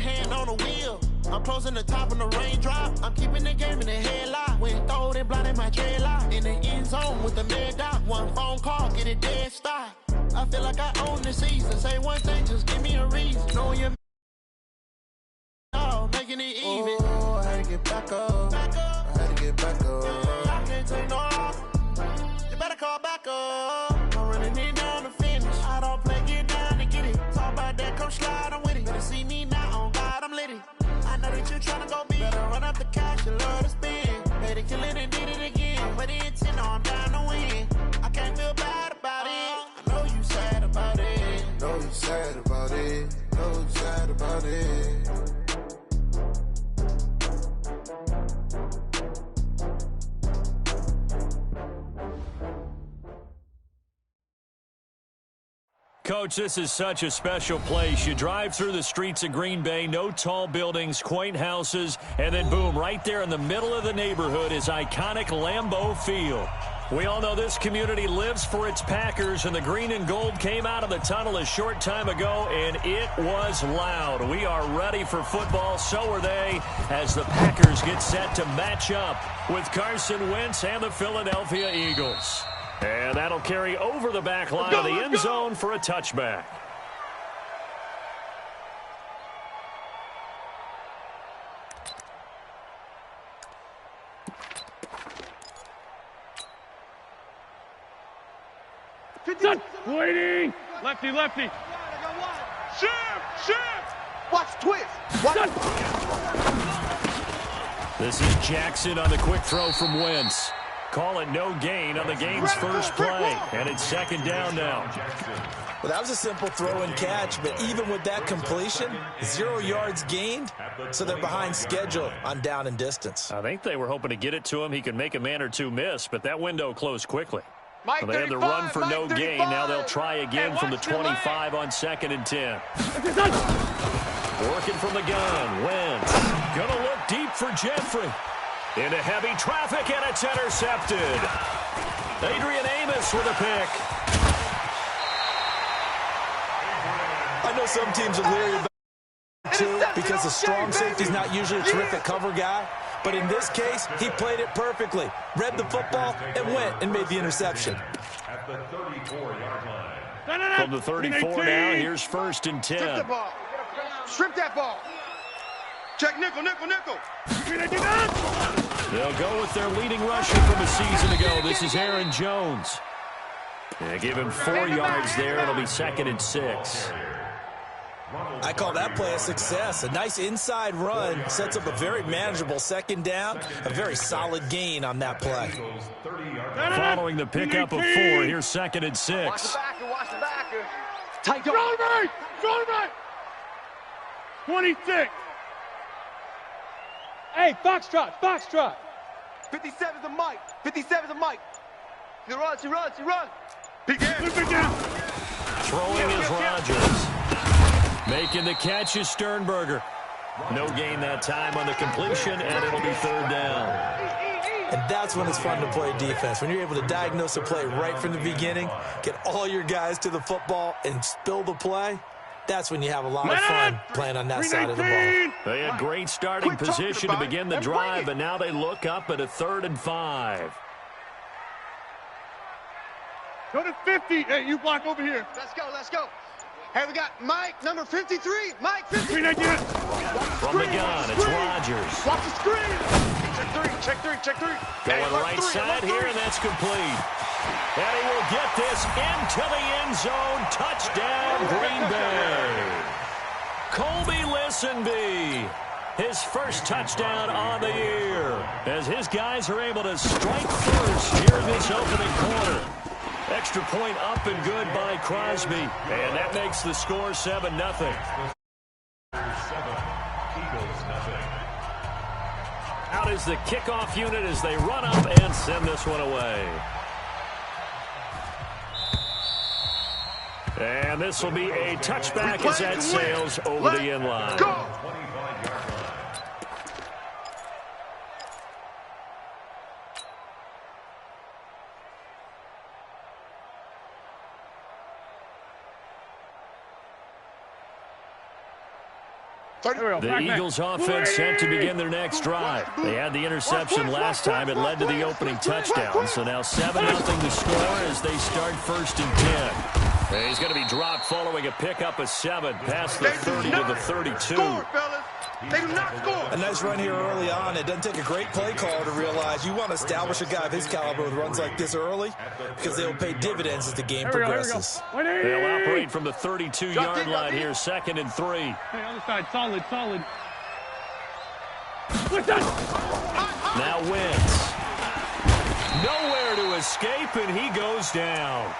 hand on the wheel. I'm closing the top on the raindrop. I'm keeping the game in the headlock. When throwed and blinded my dreadlock. In the end zone with the mad dot. One phone call, get it dead stop. I feel like I own the season. Say one thing, just give me a reason. Knowing you're making it even. Oh, I had to get back up. I had to get back up. I can't take no off. You better call back up. I'm running it down to finish. I don't play, get down to get it. Talk about that, come slide, I'm with it. Better see me now, on God, I'm litty. I know that you're trying to go big. Better run up the cash, you love to spend. Better kill it and did it again. But the intent, no, I'm down to win. I can't feel bad about it. I know you sad about it. Know you sad about it. Know you sad about it. Coach, this is such a special place. You drive through the streets of Green Bay, no tall buildings, quaint houses, and then boom, right there in the middle of the neighborhood is iconic Lambeau Field. We all know this community lives for its Packers, and the green and gold came out of the tunnel a short time ago, and it was loud. We are ready for football, so are they, as the Packers get set to match up with Carson Wentz and the Philadelphia Eagles. And that'll carry over the back line of the end zone for a touchback. Waiting. Lefty, lefty. Shift, shift. Watch twist. Watch. This is Jackson on the quick throw from Wentz. Call it no gain on the game's first play. And it's second down now. Well, that was a simple throw and catch, but even with that completion, 0 yards gained, so they're behind schedule on down and distance. I think they were hoping to get it to him. He could make a man or two miss, but that window closed quickly. Mike, well, they had the run for no gain. Now they'll try again from the 25 on 2nd and 10. Working from the gun. Wentz gonna look deep for Jeffrey. Into heavy traffic, and it's intercepted. Adrian Amos with a pick. I know some teams are leery about it too because the strong safety's not usually a terrific cover guy. But in this case, he played it perfectly. Read the football and went and made the interception. At the 34-yard line. From the 34 now, here's 1st and 10. Strip the ball. Strip that ball. Check nickel, nickel, nickel. They'll go with their leading rusher from a season ago. This is Aaron Jones. They give him 4 yards there. It'll be 2nd and 6. I call that play a success. A nice inside run sets up a very manageable second down. A very solid gain on that play. Following the pickup of 4, here's 2nd and 6. Watch the backer, watch the backer. Tight go. Go back. 26. Hey, Foxtrot, Foxtrot. 57's a Mike. 57's a Mike. He runs. Begin. Throwing is Rodgers. Making the catch is Sternberger. No gain that time on the completion, and it'll be 3rd down. And that's when it's fun to play defense. When you're able to diagnose a play right from the beginning, get all your guys to the football, and spill the play, that's when you have a lot of fun playing on that side of the ball. They had great starting position to begin the drive, and now they look up at a 3rd and 5. Go to 50. Hey, you block over here. Let's go. Hey, we got Mike, number 53. Mike, 53. From the gun, it's Rodgers. Watch the screen. Check three. Going right side here, and that's complete. And he will get this into the end zone. Touchdown, Green Bay. Colby Listenby, his first touchdown on the year, as his guys are able to strike first here in this opening quarter. Extra point up and good by Crosby, and that makes the score 7-0. Out is the kickoff unit as they run up and send this one away. And this will be a touchback as that sails over the end line. Go! The Eagles offense set to begin their next drive. They had the interception last time. It led to the opening touchdown. So now 7-0 the score as they start 1st and 10. And he's going to be dropped following a pickup of 7 past the 30 to the 32. They do not score. A nice run here early on. It doesn't take a great play caller to realize you want to establish a guy of his caliber with runs like this early because they will pay dividends as the game progresses. They'll operate from the 32-yard line here, 2nd and 3. Hey, other side, solid. Now Wentz. Nowhere to escape, and he goes down.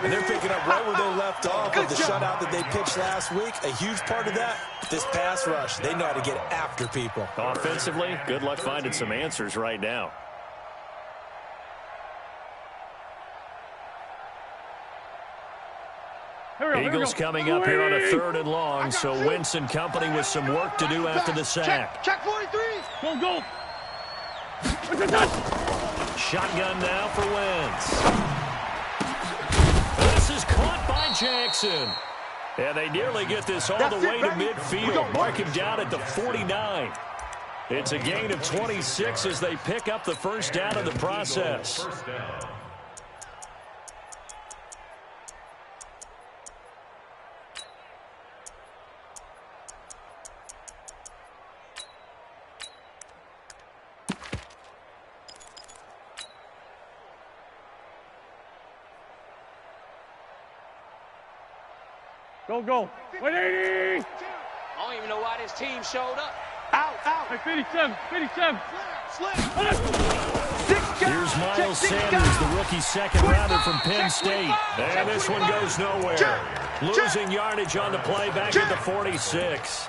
And they're picking up right where they left off with the shutout that they pitched last week. A huge part of that, this pass rush. They know how to get after people. Offensively, good luck finding some answers right now. Eagles coming up here on a 3rd and long, so Wentz and company with some work to do after the sack. Check 43. Go. Shotgun now for Wentz. This is caught by Jackson. And they nearly get this all the way to midfield. Mark him down at the 49. It's a gain of 26 as they pick up the 1st down in the process. Go. 180. I don't even know why this team showed up. Out. Hey, 57. Here's Miles Sanders, the rookie 2nd rounder from Penn State. And this one goes nowhere. Losing yardage on the play back at the 46.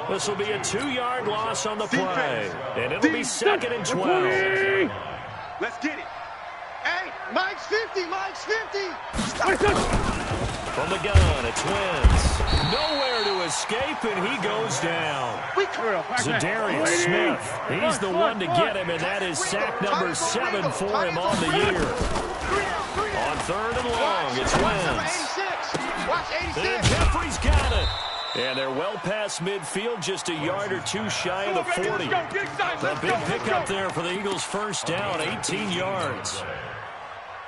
This will be a 2-yard loss on the play. And it'll be 2nd and 12. Let's get it. Hey, Mike's 50. From the gun, it's Wentz. Nowhere to escape, and he goes down. Zadarius Smith, he's the one to get him, and that is sack number 7 for him on the year. On 3rd and long, it's Wentz. And Jeffrey's got it. And they're well past midfield, just a yard or 2 shy of the 40. A big pickup there for the Eagles' 1st down, 18 yards.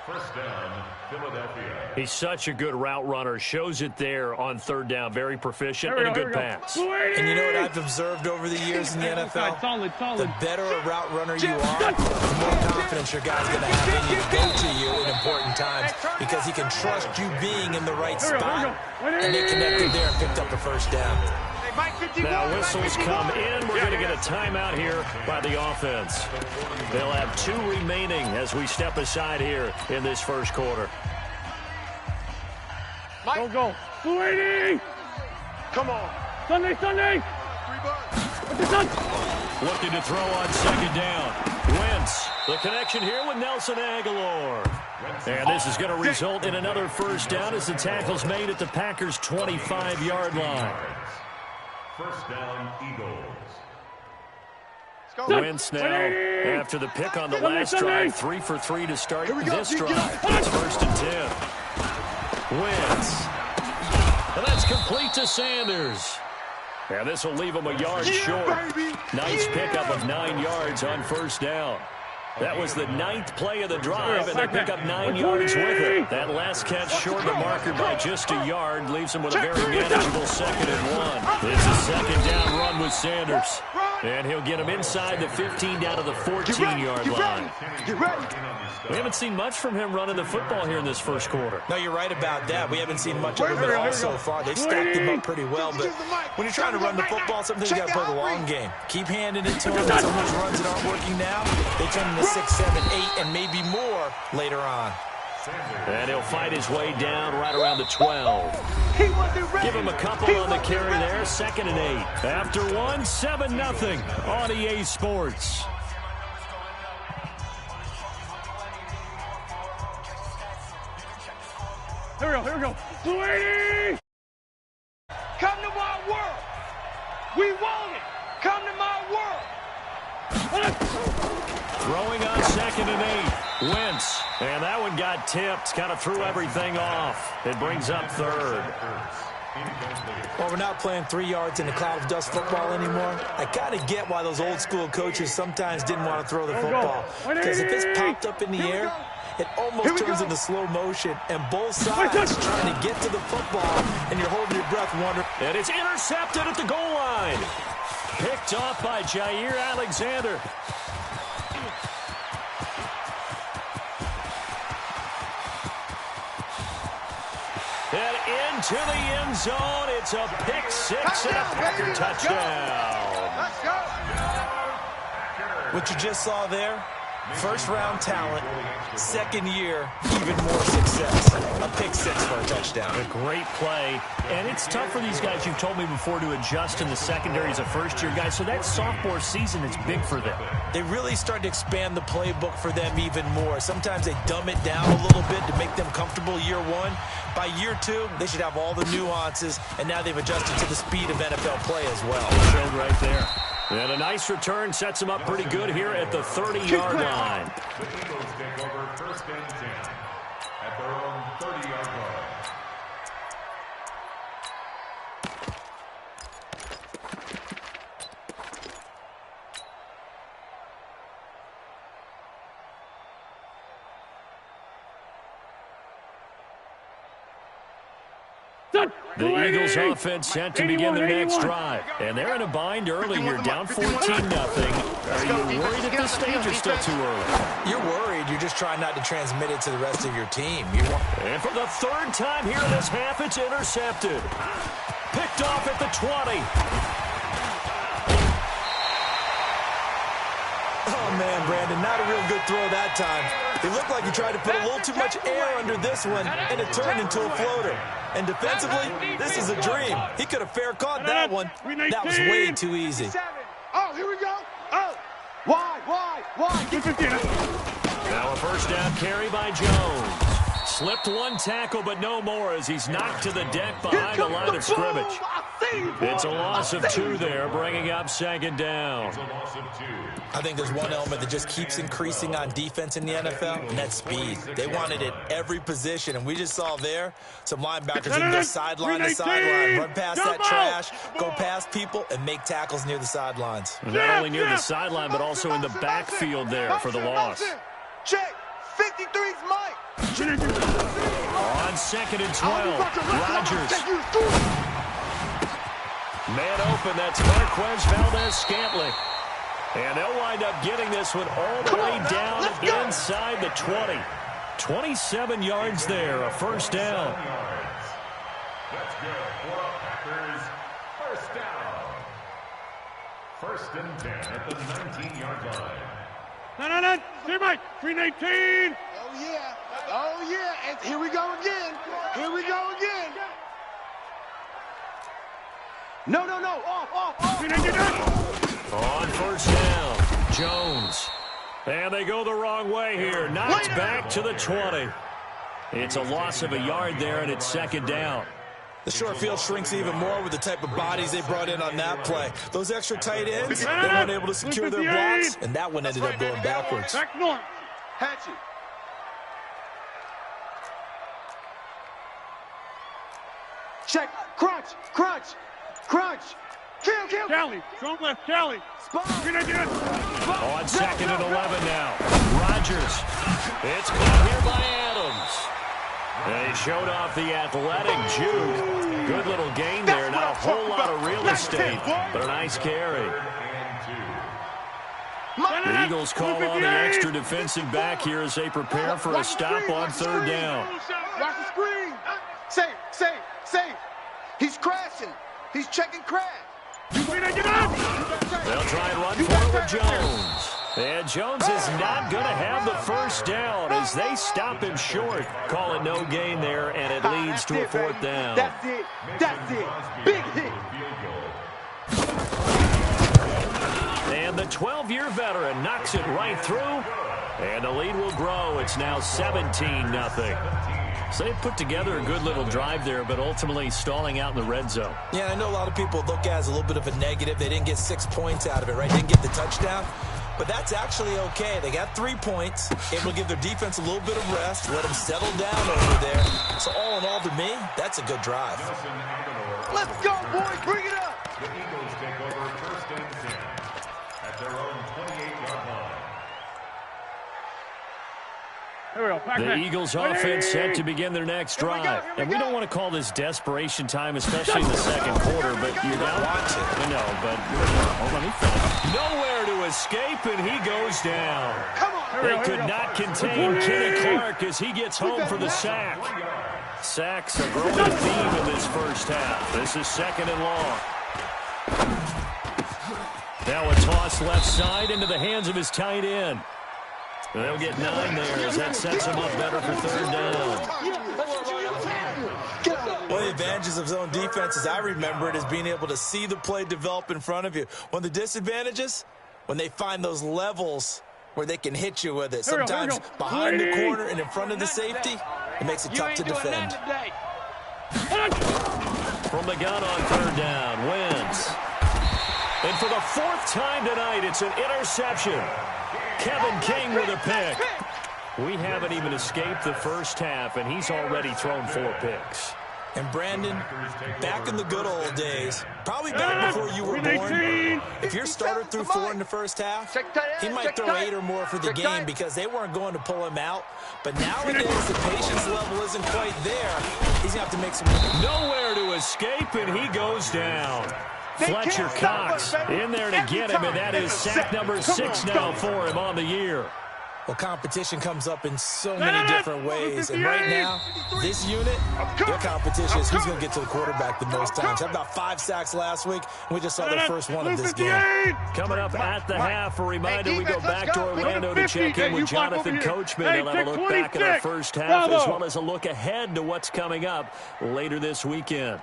1st down, Philadelphia. He's such a good route runner. Shows it there on 3rd down. Very proficient and a good pass. And you know what I've observed over the years in the NFL? Solid. The better a route runner you are, the more confidence your guy's going to have in you to go to you in important times because he can trust you being in the right spot. And they connected there and picked up a 1st down. Now whistles come in. We're going to get a timeout here by the offense. They'll have 2 remaining as we step aside here in this 1st quarter. Go. 280. Come on. Sunday. Looking to throw on 2nd down. Wentz, the connection here with Nelson Aguilar. And this is going to result in another 1st down as the tackle's made at the Packers' 25-yard line. 1st down, Eagles. Wentz now, after the pick on the last drive, 3 for 3 to start this drive. It's 1st and 10. Wentz. And that's complete to Sanders. And this will leave him a yard short. Nice pickup of 9 yards on 1st down. That was the 9th play of the drive, and they pick up 9 yards with it. That last catch short the marker by just a yard leaves him with a very manageable 2nd and 1. It's a 2nd down run with Sanders. And he'll get him inside the 15 down to the 14-yard line. We haven't seen much from him running the football here in this 1st quarter. No, you're right about that. We haven't seen much of him at all so far. They've stacked him up pretty well, but when you're trying to run the football, sometimes you got to play the long game. Keep handing it to him. Some of those runs that aren't working now, they turn into 6, 7, 8, and maybe more later on. And he'll fight his way down right around the 12. Give him a couple on the carry there. 2nd and 8. After 1, 7-0 on EA Sports. Here we go. 280. Come to my world. We want it. Come to my world. Throwing on 2nd and 8. Wentz. And that one got tipped. Kind of threw everything off. It brings up 3rd. Well, we're not playing 3 yards in a cloud of dust football anymore. I kind of get why those old school coaches sometimes didn't want to throw the football. Because if it's popped up in the air, it almost turns into slow motion, and both sides trying to get to the football, and you're holding your breath wondering. And it's intercepted at the goal line. Picked off by Jair Alexander. And into the end zone. It's a pick six and a Packer touchdown. Let's go. What you just saw there, first-round talent, second year, even more success. A pick six for a touchdown. A great play. And it's tough for these guys, you've told me before, to adjust in the secondary as a first-year guy. So that sophomore season is big for them. They really start to expand the playbook for them even more. Sometimes they dumb it down a little bit to make them comfortable year one. By year two, they should have all the nuances, and now they've adjusted to the speed of NFL play as well. Showed right there. And a nice return sets them up pretty good here at the 30-yard line. The Eagles take over first and 10 at their own 30-yard line. The Eagles offense set to begin their next drive. And they're in a bind early here, down 14-0. Are you worried at this stage or still too early? You're worried. You're just trying not to transmit it to the rest of your team. And for the third time here in this half, it's intercepted. Picked off at the 20. Oh, man, Brandon, not a real good throw that time. It looked like he tried to put a little too much air under this one, and it turned into a floater. And defensively, this is a dream. He could have fair caught that one. That was way too easy. Oh, here we go. Oh, why? Now a first down carry by Jones. Slipped one tackle, but no more as he's knocked to the deck behind the line of scrimmage. It's a loss of 2 there, bringing up second down. I think there's one element that just keeps increasing on defense in the NFL, and that's speed. They want it at every position, and we just saw there some linebackers that can go sideline to sideline, run past that trash, go past people, and make tackles near the sidelines. Not only near the sideline, but also in the backfield there for the loss. Check. 53's Mike. On second and 12, Rodgers. Man open, that's Marquez Valdez-Scantling. And they'll wind up getting this one all the way down inside the 20. 27 yards there, a first down. That's good for Packers. First down. First and 10 at the 19-yard line. No. See, Mike. 319. Oh, yeah. And here we go again. No. Off. 319. On first down, Jones. And they go the wrong way here. Knocked back to the 20. It's a loss of a yard there, and it's second down. The short field shrinks even more with the type of bodies they brought in on that play. Those extra tight ends, they weren't able to secure their blocks, and that one ended up going backwards. Back north. Hatchet. Check. Crunch. Kill. Cali. Strong left. Cali. 319. On second and 11 now. Rodgers. It's caught here by Adams. And he showed off the athletic juke. Good little gain there. Not a whole lot of real estate, but a nice carry. The Eagles call on the extra defensive back here as they prepare for a stop on third down. Watch the screen. Safe. He's crashing. He's checking crash. They'll try and run for it with Jones. And Jones is not going to have the first down as they stop him short. Call it no gain there, and it leads to a fourth down. That's it. Big hit. And the 12-year veteran knocks it right through. And the lead will grow. It's now 17-0. So they put together a good little drive there, but ultimately stalling out in the red zone. Yeah, I know a lot of people look at it as a little bit of a negative. They didn't get 6 points out of it, right? Didn't get the touchdown. But that's actually okay. They got 3 points. Able to give their defense a little bit of rest, let them settle down over there. So all in all, to me, that's a good drive. Let's go, boys. Bring it up. The Eagles take over 1st and 10 at their own 28-yard line. Here we go. The Eagles offense set to begin their next drive. And we don't want to call this desperation time, especially in the second quarter, but you're down. Watch it. I know, but hold on, he fell. Nowhere to escape, and he goes down. They could not contain Kenny Clark as he gets home for the sack. Sacks are growing a theme in this first half. This is 2nd and long. Now a toss left side into the hands of his tight end. They'll get 9 there as that sets him up better for 3rd down. One of the advantages of zone defense, as I remember it, is being able to see the play develop in front of you. One of the disadvantages, when they find those levels where they can hit you with it. Sometimes behind the corner and in front of the safety, it makes it tough to defend. From the gun on 3rd down, wins. And for the 4th time tonight, it's an interception. Kevin King with a pick. We haven't even escaped the first half, and he's already thrown 4 picks. And Brandon, back in the good old days, probably back before you were born, if your starter threw 4 in the first half, he might throw 8 or more for the game because they weren't going to pull him out. But nowadays, the patience level isn't quite there. He's going to have to make some... Nowhere to escape, and he goes down. Fletcher Cox in there to get him, and that is sack number 6 now for him on the year. Well, competition comes up in so many different ways. And right now, this unit, their competition is who's going to get to the quarterback the most times. Had about 5 sacks last week, and we just saw their first one of this game. Coming up at the half, a reminder, we go back to Orlando to check in with Jonathan Coachman. He'll have a look back at our first half as well as a look ahead to what's coming up later this weekend.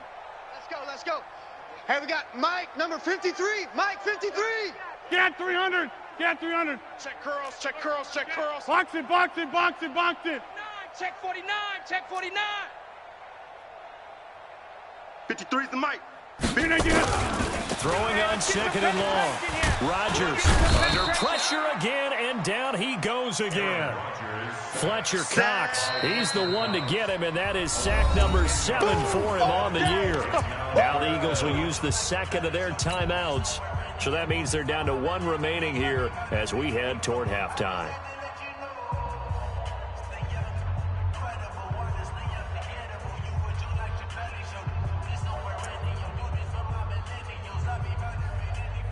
Let's go. Hey, we got Mike, number 53. Mike, 53. Get 300. Get 300. Check curls, check curls, check curls. Box it, box it, box it, box it. 9, check 49, check 49. 53's the Mike. Throwing on 2nd and long. Rodgers under pressure again, and down he goes again. Fletcher Cox, he's the one to get him, and that is sack number 7 for him on the year. Now the Eagles will use the 2nd of their timeouts, so that means they're down to 1 remaining here as we head toward halftime.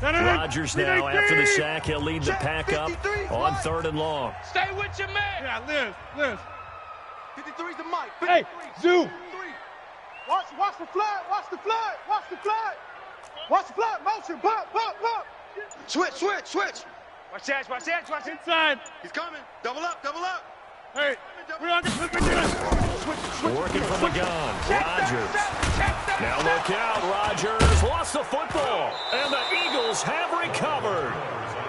Rodgers now, after the sack, he'll lead the pack up on 3rd and long. Stay with your man. Yeah, Liz. 53's the Mike. Hey, Zoo. Watch the flag. Watch the flag. Watch the flag. Watch the flag. Motion. Pop. Switch. Watch that. Inside. He's coming. Double up. Hey, Working from the gun. Rodgers. Now look out. Rodgers lost the football, and the Eagles have recovered.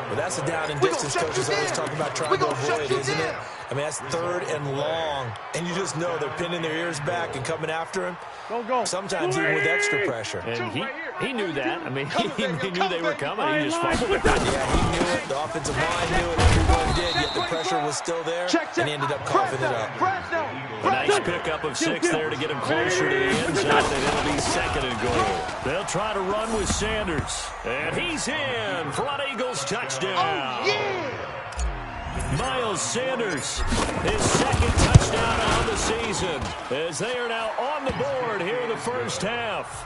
Well, that's a down and distance coaches always talk about trying to avoid, isn't it? I mean, that's 3rd and long, and you just know they're pinning their ears back and coming after him. Go. Sometimes even with extra pressure. And he knew that. I mean, he knew they were coming. He just fumbled it. Yeah, he knew it. The offensive line knew it. Everyone did, yet the pressure was still there, and he ended up coughing it up. A nice pickup of 6 there to get him closer to the end zone, and it'll be 2nd and goal. They'll try to run with Sanders, and he's in for an Eagles touchdown. Miles Sanders, his 2nd touchdown on the season, as they are now on the board here in the first half.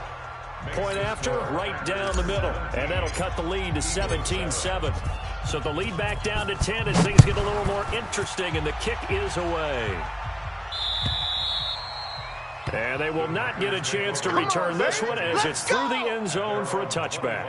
Point after, right down the middle, and that'll cut the lead to 17-7. So the lead back down to 10 as things get a little more interesting, and the kick is away. And they will not get a chance to return this one as it's through the end zone for a touchback.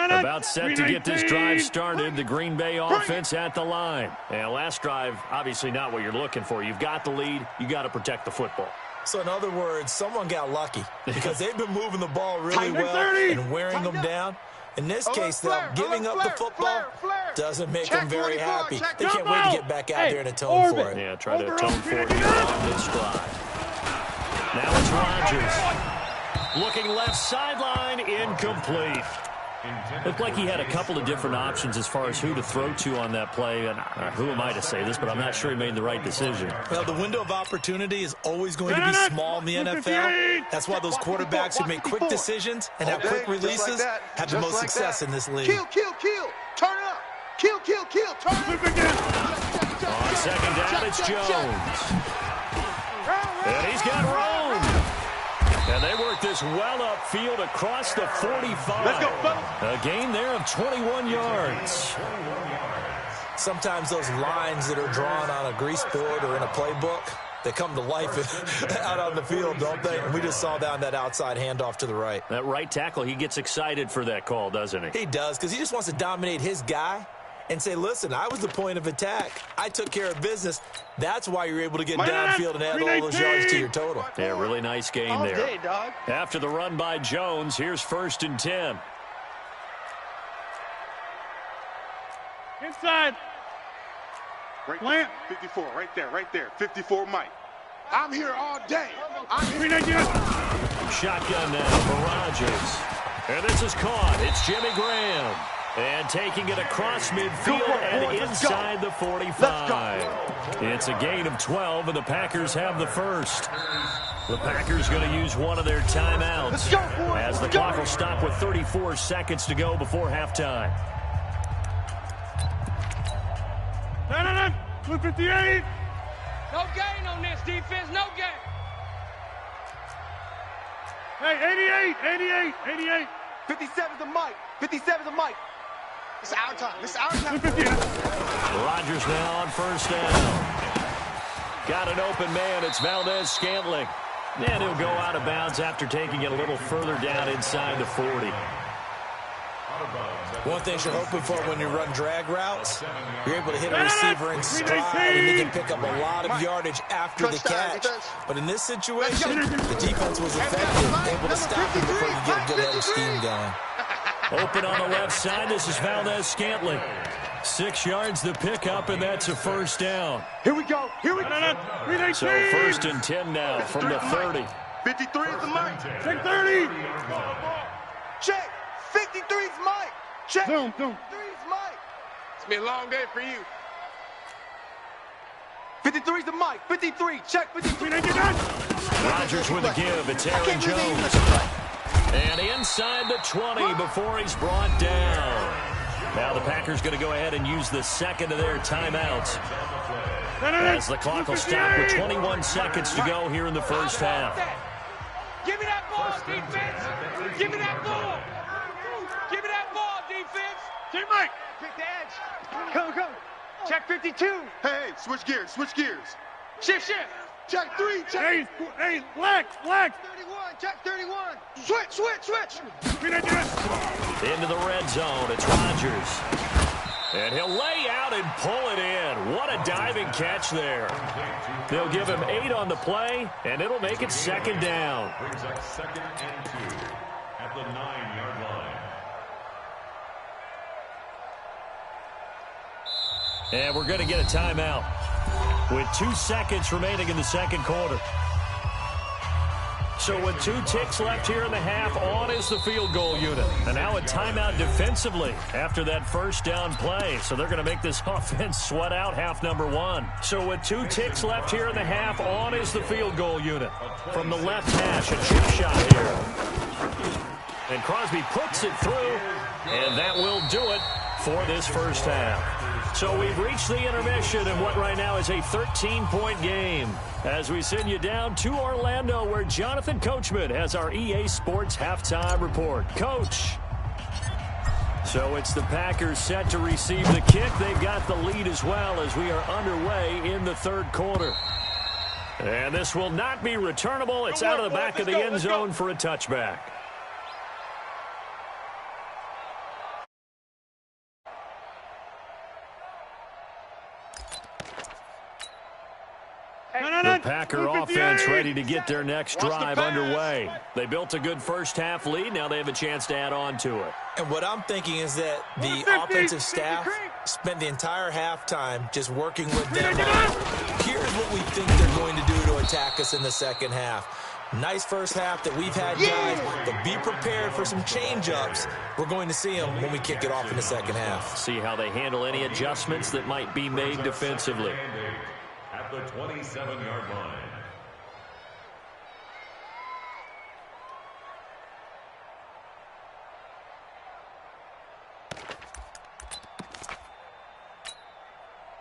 About set to get this drive started, the Green Bay offense at the line. And last drive, obviously not what you're looking for. You've got the lead. You got to protect the football. So in other words, someone got lucky because they've been moving the ball really well and wearing them down. In this case, though, giving up the football doesn't make them very happy. They can't wait to get back out there and atone for it. Yeah, try to atone for it here on this drive. Now it's Rodgers. Looking left sideline, incomplete. Looked like he had a couple of different options as far as who to throw to on that play. And who am I to say this, but I'm not sure he made the right decision. Well, the window of opportunity is always going to be small in the NFL. That's why those quarterbacks who make quick decisions and have quick releases have the most success in this league. Kill, kill, kill. Turn up. Kill, kill, kill. Turn up. On second down, it's Jones. And he's got room. And they work this well upfield across the 45. Let's go, fellas. A gain there of 21 yards. Sometimes those lines that are drawn on a grease board or in a playbook, they come to life out on the field, don't they? And we just saw down that outside handoff to the right. That right tackle, he gets excited for that call, doesn't he? He does, because he just wants to dominate his guy and say, listen, I was the point of attack. I took care of business. That's why you're able to get downfield and add all those yards to your total. Yeah, really nice game there. Day, dog. After the run by Jones, here's 1st and 10. Inside. Right, 54, right there. 54, Mike. I'm here all day. Shotgun now for Rodgers. And this is caught. It's Jimmy Graham. And taking it across midfield and inside the 45. It's a gain of 12, and the Packers have the first. The Packers going to use one of their timeouts as the clock will stop with 34 seconds to go before halftime. 258. No gain on this defense, no gain. Hey, 88. 57 to Mike. 57 to Mike. It's our time. It's our time. Rodgers now on 1st down. Got an open man. It's Valdez-Scantling. And he'll go out of bounds after taking it a little further down inside the 40. One thing you're hoping for when you run drag routes, you're able to hit a receiver in stride, and he can pick up a lot of yardage after the catch. But in this situation, the defense was effective, able to stop him before you get a good head of steam going. Open on the left side. This is Valdez-Scantling. 6 yards the pickup, and that's a 1st down. Here we go. So 1st and 10 now from the 30. 53 is the Mike. Check 30. Check. 53 is Mike. Check. Zoom. 53 is Mike. It's been a long day for you. 53 is the Mike. 53. Check. 53. Rodgers with a give. It's Aaron Jones. And inside the 20 before he's brought down. Now the Packers going to go ahead and use the second of their timeouts as the clock will stop with 21 seconds to go here in the first half. Give me that ball, defense. Give me that ball. Give me that ball, defense. Team Mike. Pick the edge. Come. Check 52. Hey, switch gears. Shift. Check 3. Check. Hey, black. 31. Check 31. Switch. Into the red zone. It's Rodgers. And he'll lay out and pull it in. What a diving catch there. They'll give him 8 on the play, and it'll make it 2nd down. Brings up 2nd and 2 at the 9-yard line. And we're going to get a timeout with 2 seconds remaining in the second quarter. So with 2 ticks left here in the half, on is the field goal unit. And now a timeout defensively after that 1st down play. So they're going to make this offense sweat out half number 1. So with 2 ticks left here in the half, on is the field goal unit. From the left hash, a chip shot here. And Crosby puts it through, and that will do it for this first half. So we've reached the intermission in what right now is a 13-point game as we send you down to Orlando where Jonathan Coachman has our EA Sports halftime report. Coach. So it's the Packers set to receive the kick. They've got the lead as well as we are underway in the 3rd quarter. And this will not be returnable. It's out of the back of the end zone for a touchback. The Packer offense ready to get their next drive underway. They built a good first half lead. Now they have a chance to add on to it. And what I'm thinking is that the offensive staff spent the entire halftime just working with them on, here's what we think they're going to do to attack us in the second half. Nice first half that we've had, guys, but be prepared for some change-ups. We're going to see them when we kick it off in the second half. See how they handle any adjustments that might be made defensively. At the 27-yard line.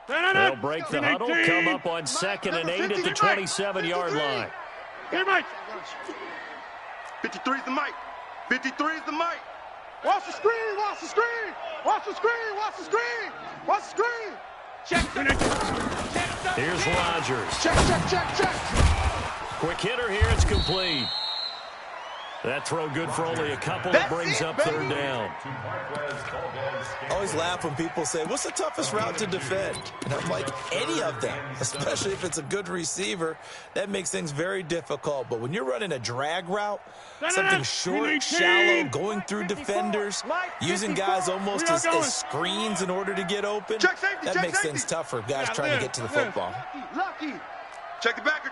They'll break the huddle, come up on 2nd and 8 at the 27-yard line. Hey, Mike. 53 is the mic. 53 is the mic. Watch the screen, watch the screen. Watch the screen, watch the screen. Watch the screen. Check. Here's Rodgers. Check. Quick hitter here, it's complete. That throw good for only a couple. That brings up 3rd down. I always laugh when people say, what's the toughest route to defend? And I'm like, any of them, especially if it's a good receiver. That makes things very difficult. But when you're running a drag route, something short, shallow, going through defenders, using guys almost as screens in order to get open, that makes things tough for guys trying to get to the football. Lucky. Check the backer.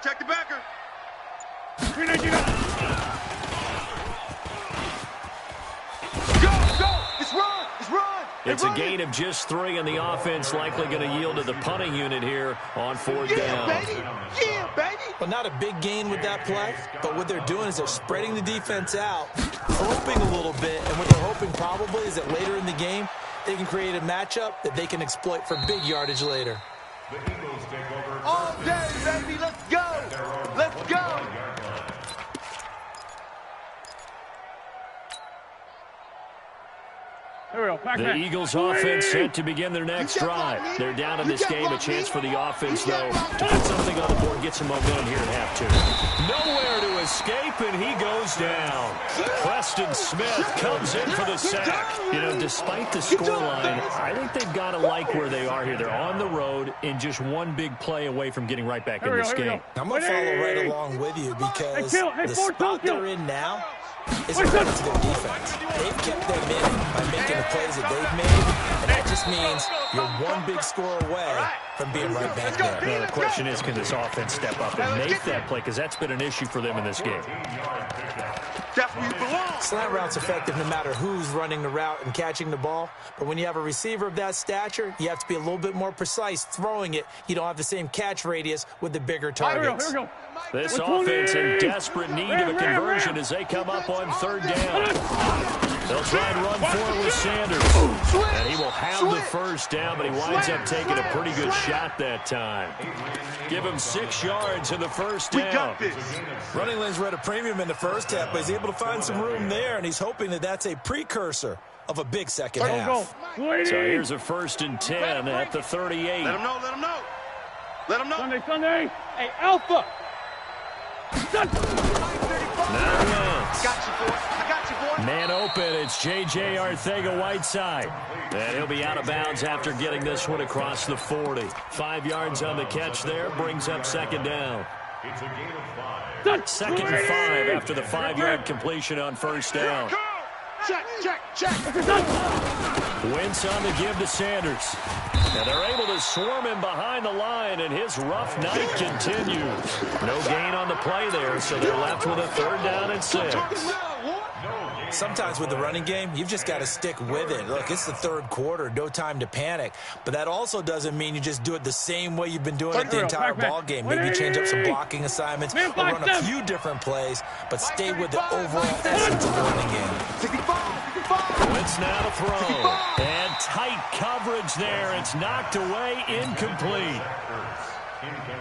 It's a gain of just 3, and the offense likely going to yield to the punting unit here on 4th down. Yeah, baby. Well, not a big gain with that play, but what they're doing is they're spreading the defense out, hoping a little bit, and what they're hoping probably is that later in the game, they can create a matchup that they can exploit for big yardage later. The Eagles take over. All day, baby. Let's go. Let's go. The Eagles offense set to begin their next drive. They're down in this game. A chance for the offense, though, to put something on the board, get some momentum here at half 2. Nowhere to escape, and he goes down. Preston Smith comes in for the sack. You know, despite the scoreline, I think they've got to like where they are here. They're on the road and just one big play away from getting right back in this game. I'm going to follow right along with you because the spot they're in now is a credit to their defense. They've kept them in by making the plays that they've made, and that just means you're one big score away from being right back there. Now, the question is, can this offense step up and make that play? Because that's been an issue for them in this game. That's where you belong. Slant route's effective no matter who's running the route and catching the ball, but when you have a receiver of that stature, you have to be a little bit more precise throwing it. You don't have the same catch radius with the bigger targets. This offense in desperate need of a conversion as they come up on 3rd down. They'll try and run for it with Sanders. And he will have the 1st down, but he winds up taking a pretty good shot that time. Give him 6 yards in the 1st down. Running lanes were at a premium in the first half, but he's able to find some room there, and he's hoping that that's a precursor of a big second half. So here's a 1st and 10 at the 38. Let him know. Let him know. Sunday. Hey, Alpha. Now I got you, boy. man open, it's J.J. Arcega-Whiteside. And he'll be out of bounds after getting this one across the 40. 5 yards on the catch there, brings up 2nd down. It's a gain of 5. 2nd and 5 after the 5-yard completion on 1st down. Check. Wentz on the give to Sanders. And they're able to swarm him behind the line, and his rough night continues. No gain on the play there, so they're left with a 3rd down and 6. Sometimes with the running game, you've just got to stick with it. Look, it's the 3rd quarter, no time to panic. But that also doesn't mean you just do it the same way you've been doing it the entire ball game. Maybe change up some blocking assignments or run a few different plays, but stay with the overall essence of the running game. Wentz now to throw. And tight coverage there. It's knocked away, incomplete.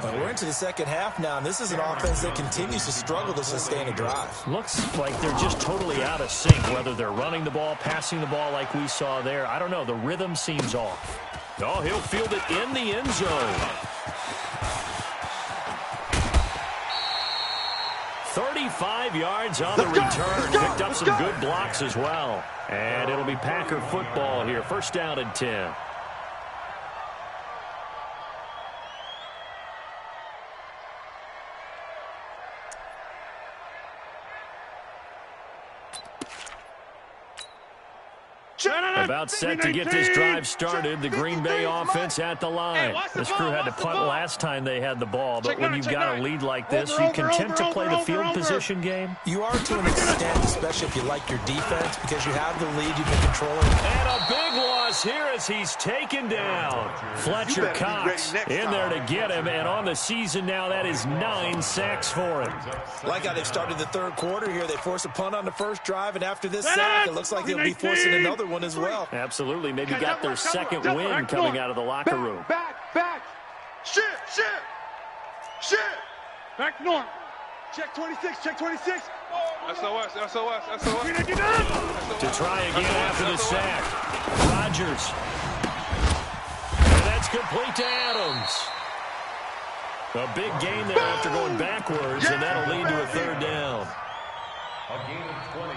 Well, we're into the second half now, and this is an offense that continues to struggle to sustain a drive. Looks like they're just totally out of sync, whether they're running the ball, passing the ball like we saw there. I don't know. The rhythm seems off. Oh, he'll field it in the end zone. 35 yards on the return. Picked up some good blocks as well. And it'll be Packer football here. 1st down and 10. About set to get this drive started. The Green Bay offense at the line. This crew had to punt last time they had the ball, but when you've got a lead like this, are you content to play the field position game? You are to an extent, especially if you like your defense, because you have the lead, you've been controlling. And a big loss here as he's taken down. Fletcher Cox in there to get him, and on the season now, that is 9 sacks for him. Like how they've started the third quarter here. They force a punt on the first drive, and after this sack, it looks like they'll be forcing another one as well. Absolutely. Maybe got their second win coming out of the locker room. Back. Shit. Back north. Check 26. SOS. To try again after the sack. Rodgers. And that's complete to Adams. A big gain there after going backwards, and that'll lead to a third down.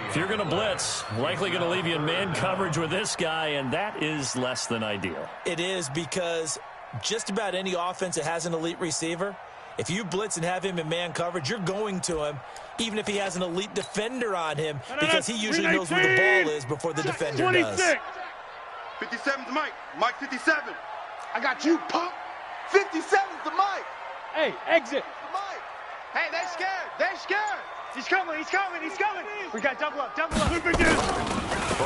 If you're going to blitz, likely going to leave you in man coverage with this guy, and that is less than ideal. It is, because just about any offense that has an elite receiver, if you blitz and have him in man coverage, you're going to him, even if he has an elite defender on him, because he usually knows where the ball is before the defender does. 57's Mike. Mike 57. I got you, punk. 57's the Mike. Hey, exit. The Mike. Hey, they scared. He's coming. We got double up. From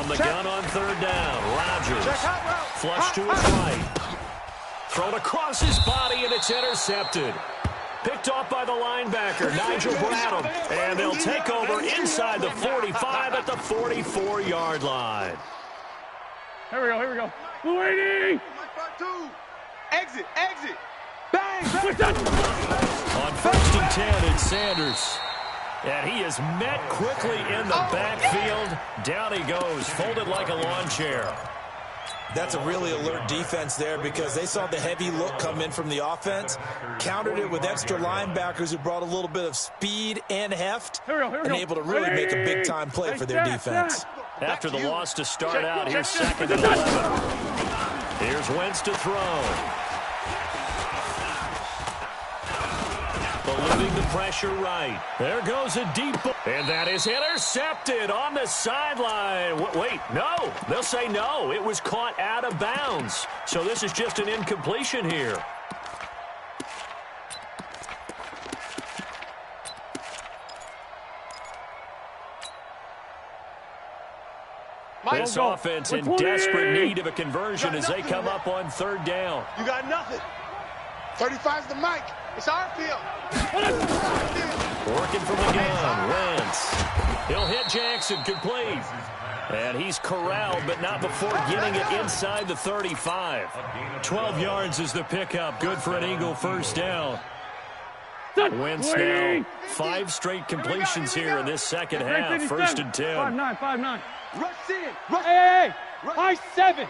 the gun on third down, Rodgers. Flush to his right. Thrown across his body, and it's intercepted. Picked off by the linebacker, Nigel Bradham. And they'll take over inside the 45 at the 44-yard line. Here we go. Blue 80. Exit. Bang. On first and 10, it's Sanders. And he is met quickly in the backfield. Down he goes, folded like a lawn chair. That's a really alert defense there, because they saw the heavy look come in from the offense, countered it with extra linebackers who brought a little bit of speed and heft, and able to really make a big-time play for their defense. After the loss to start out, here's second and 11. Here's Wentz to throw. Eluding the pressure right. There goes a deep ball. And that is intercepted on the sideline. Wait, no. They'll say no. It was caught out of bounds. So this is just an incompletion here. This offense in desperate need of a conversion as they come up on third down. You got nothing. 35's the Mike. It's our field. Working from the gun, Wentz. He'll hit Jackson, complete. And he's corralled, but not before getting it inside the 35. 12 yards is the pickup. Good for an Eagle first down. Wentz now 5 straight completions here in this second half. First and 10. 5-9. Rush in. Hey. 5-7.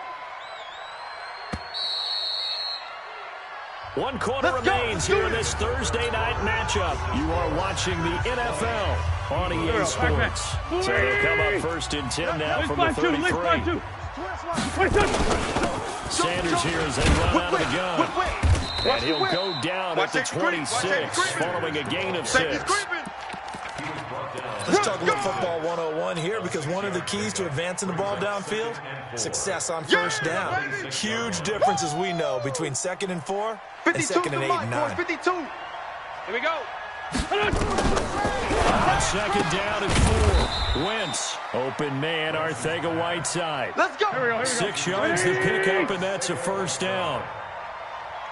1 quarter remains here in this Thursday night matchup. You are watching the NFL on EA Sports. So they'll come up first and 10 now from the 33. Sanders here as they run out of the gun. And he'll go down at the 26 following a gain of 6. Let's talk a little football 101 here, because one of the keys to advancing the ball downfield, success on first down. Huge difference, as we know, between 2nd and 4 and 2nd and 8 and 9. 52. Here we go. On second down and 4. Wentz, open man, Arcega-Whiteside. Let's go. 6 yards the pickup, and that's a first down.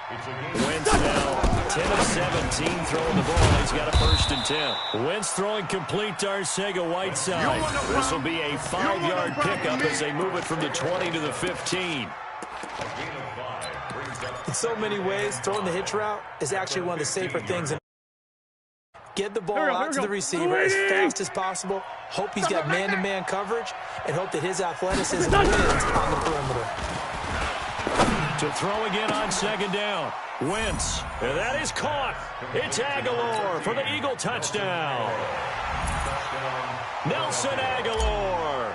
Wentz now 10 of 17 throwing the ball. He's got a first and 10. Wentz throwing complete to Arcega-Whiteside. This will be a 5-yard pickup as they move it from the 20 to the 15. In so many ways, throwing the hitch route is actually one of the safer things. Get the ball out to the receiver as fast as possible. Hope he's got man-to-man coverage, and hope that his athleticism wins on the perimeter. To throw again on second down. Wentz. And that is caught. It's Aguilar for the Eagle touchdown. Nelson Aguilar.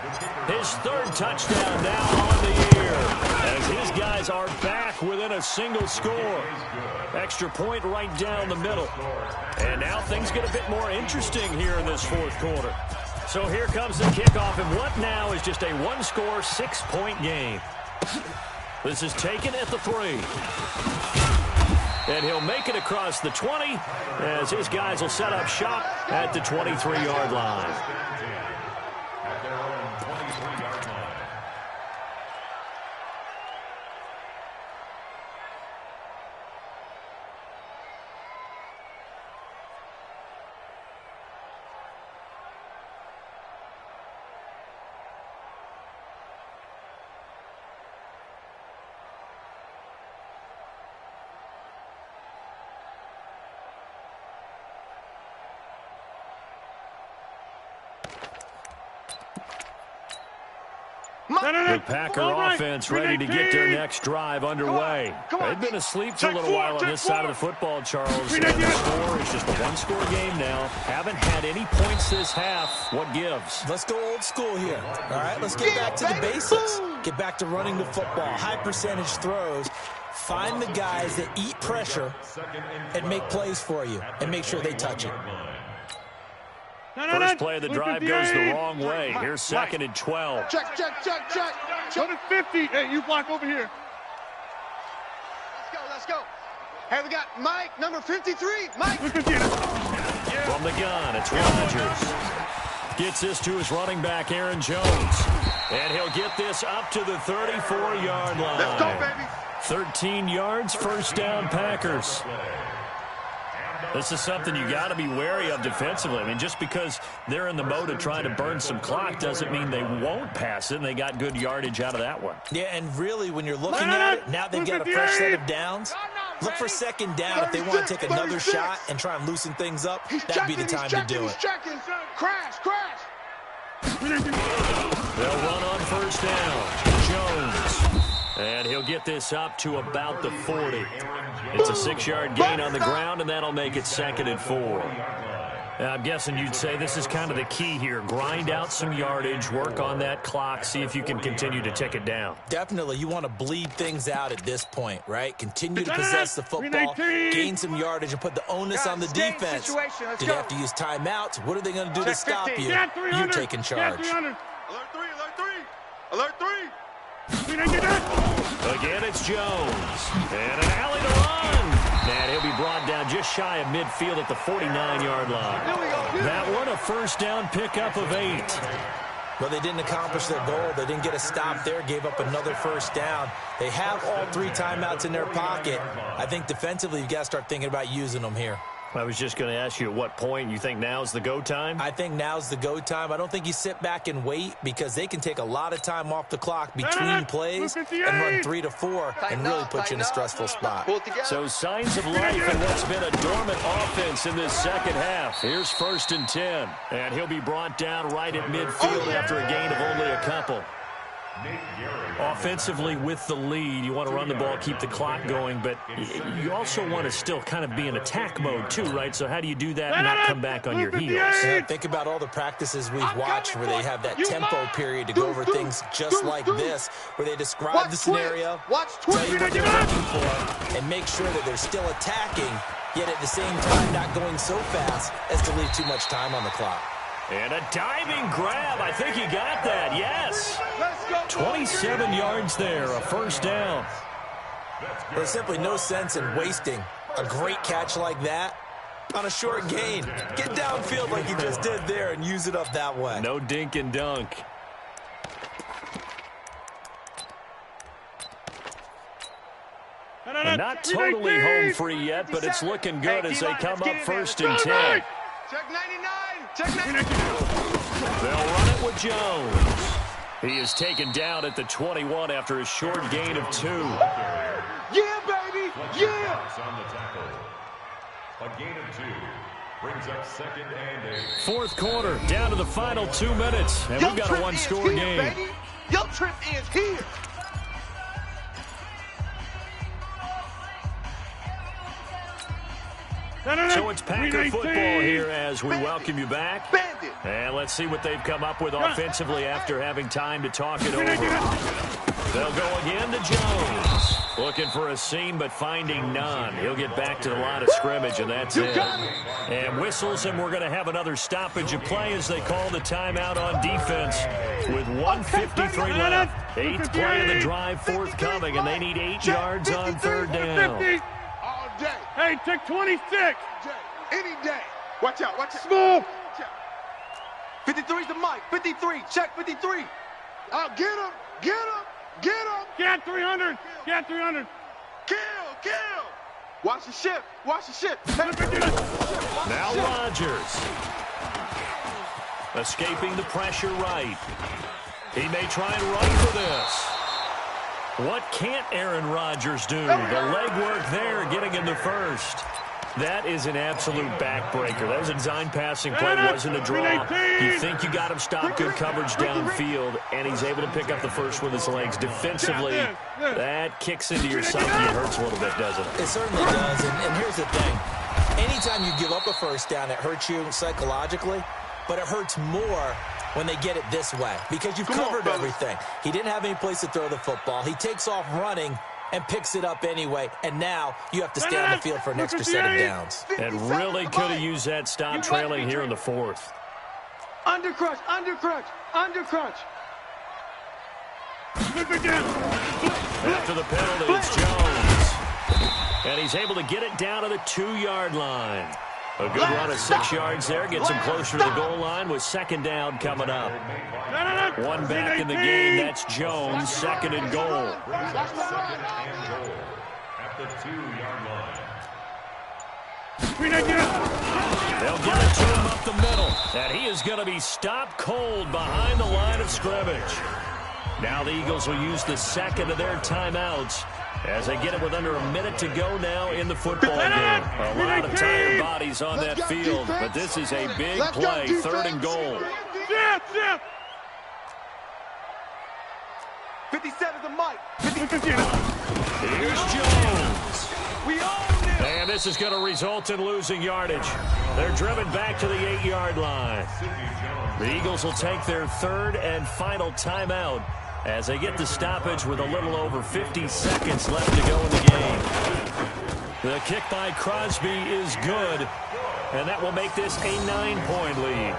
His 3rd touchdown now on the year. As his guys are back within a single score. Extra point right down the middle. And now things get a bit more interesting here in this 4th quarter. So here comes the kickoff, and what now is just a one-score, 6-point game. This is taken at the 3. And he'll make it across the 20 as his guys will set up shop at the 23-yard line. At their own 23-yard line. The Packer offense ready to get their next drive underway. They've been asleep for a little while on this side of the football, Charles. And the score is just a one-score game now. Haven't had any points this half. What gives? Let's go old school here. All right, let's get back to the basics. Get back to running the football. High percentage throws. Find the guys that eat pressure and make plays for you and make sure they touch it. First play of the drive goes the wrong way. Here's 2nd and 12. Check. Go to 50. Hey, you block over here. Let's go. Hey, we got Mike, number 53. Mike. From the gun, it's Rodgers. Gets this to his running back, Aaron Jones. And he'll get this up to the 34-yard line. Let's go, baby. 13 yards, first down, Packers. This is something you got to be wary of defensively. I mean, just because they're in the mode of trying to burn some clock doesn't mean they won't pass it, and they got good yardage out of that one. Yeah, and really, when you're looking at it, now they've got a fresh set of downs. Look for 2nd down if they want to take another shot and try and loosen things up. That'd be the time to do it. Crash. They'll run on first down. Jones. And he'll get this up to about the 40. It's a 6-yard gain on the ground, and that'll make it 2nd and 4. I'm guessing you'd say this is kind of the key here. Grind out some yardage, work on that clock, see if you can continue to tick it down. Definitely. You want to bleed things out at this point, right? Continue to possess the football, gain some yardage, and put the onus on the defense. Do they have to use timeouts? What are they going to do to stop you? You taking charge. Alert 3. Again, it's Jones. And an alley to run. And he'll be brought down just shy of midfield at the 49-yard line. That one, a first down pickup of 8. Well, they didn't accomplish their goal. They didn't get a stop there, gave up another first down. They have all 3 timeouts in their pocket. I think defensively, you've got to start thinking about using them here. I was just going to ask you at what point you think now's the go time? I think now's the go time. I don't think you sit back and wait because they can take a lot of time off the clock between plays and run 3 to 4 and really put you in a stressful spot. So signs of life in what's been a dormant offense in this second half. Here's 1st and 10. And he'll be brought down right at midfield after a gain of only a couple. Offensively with the lead, you want to run the ball, keep the clock going, but you also want to still kind of be in attack mode too, right? So how do you do that and not come back on your heels? Yeah, think about all the practices we've watched where they have that tempo period to go over things just like this, where they describe the scenario, tell you what they're looking for, and make sure that they're still attacking, yet at the same time not going so fast as to leave too much time on the clock. And a diving grab. I think he got that. Yes. 27 yards there, a first down. There's simply no sense in wasting a great catch like that on a short gain. Get downfield like you just did there and use it up that way. No dink and dunk. And not totally home free yet, but it's looking good as they come up 1st and 10. Check 99. They'll run it with Jones. He is taken down at the 21 after a short gain of 2. Yeah, baby. Yeah. On the tackle. A gain of 2 brings up 2nd and 8. Fourth quarter, down to the final 2 minutes, and we've got a one-score game. Baby. Your trip is here. So it's Packer football here as we welcome you back. And let's see what they've come up with offensively after having time to talk it over. They'll go again to Jones. Looking for a seam, but finding none. He'll get back to the line of scrimmage, and that's it. And whistles, and we're going to have another stoppage of play as they call the timeout on defense with 1:53 left. 8th play of the drive forthcoming, and they need 8 yards on 3rd down. All day. Hey, take 26. Any day. Watch out, watch out. Small. 53's the mic. 53. Check 53. I'll get him. Get him. Get him. Get 300. Get 300. Kill. Watch the ship. Watch the ship. Now Rodgers. Escaping the pressure right. He may try and run for this. What can't Aaron Rodgers do? The legwork there, getting him the first. That is an absolute backbreaker. That was a design passing play, wasn't a draw. You think you got him stopped, good coverage downfield, and he's able to pick up the first with his legs. Defensively, that kicks into your psyche. It hurts a little bit, doesn't it? It certainly does, and here's the thing. Anytime you give up a first down, it hurts you psychologically, but it hurts more when they get it this way because you've covered everything. He didn't have any place to throw the football. He takes off running and picks it up anyway, and now you have to stay on the field for an extra set of downs. And really could have used that stop trailing here in the 4th. Under crunch. After the penalty, it's Jones. And he's able to get it down to the 2-yard line. A good run of 6 yards there. Gets him closer to the goal line with 2nd down coming up. One back in the game. That's Jones. 2nd and goal. At the 2-yard line. They'll give it to him up the middle. And he is going to be stopped cold behind the line of scrimmage. Now the Eagles will use the 2nd of their timeouts as they get it with under a minute to go now in the football game. A lot of tired bodies on that field, but this is a big play, 3rd and goal. 57's the mic. Here's Jones. We own it. And this is going to result in losing yardage. They're driven back to the 8-yard line. The Eagles will take their 3rd and final timeout as they get the stoppage with a little over 50 seconds left to go in the game. The kick by Crosby is good, and that will make this a 9-point lead.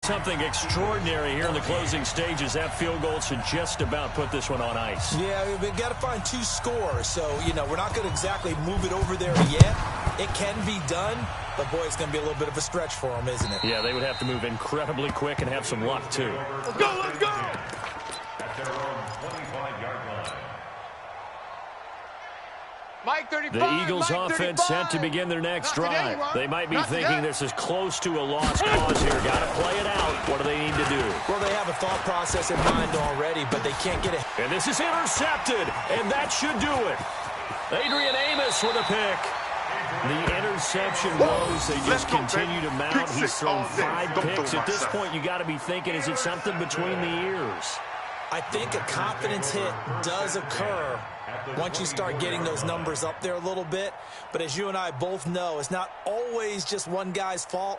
Something extraordinary here in the closing stages. That field goal should just about put this one on ice. Yeah, we've got to find 2 scores, so, we're not going to exactly move it over there yet. It can be done, but, boy, it's going to be a little bit of a stretch for them, isn't it? Yeah, they would have to move incredibly quick and have some luck, too. Let's go. At their own 25-yard line. Mike 35. The Eagles offense set to begin their next drive. They might be thinking this is close to a lost cause here. Got to play it out. What do they need to do? Well, they have a thought process in mind already, but they can't get it. And this is intercepted, and that should do it. Adrian Amos with a pick. The interception goes. They just continue to mount. He's thrown 5 picks. At this point, you got to be thinking, is it something between the ears? I think a confidence hit does occur once you start getting those numbers up there a little bit. But as you and I both know, it's not always just one guy's fault.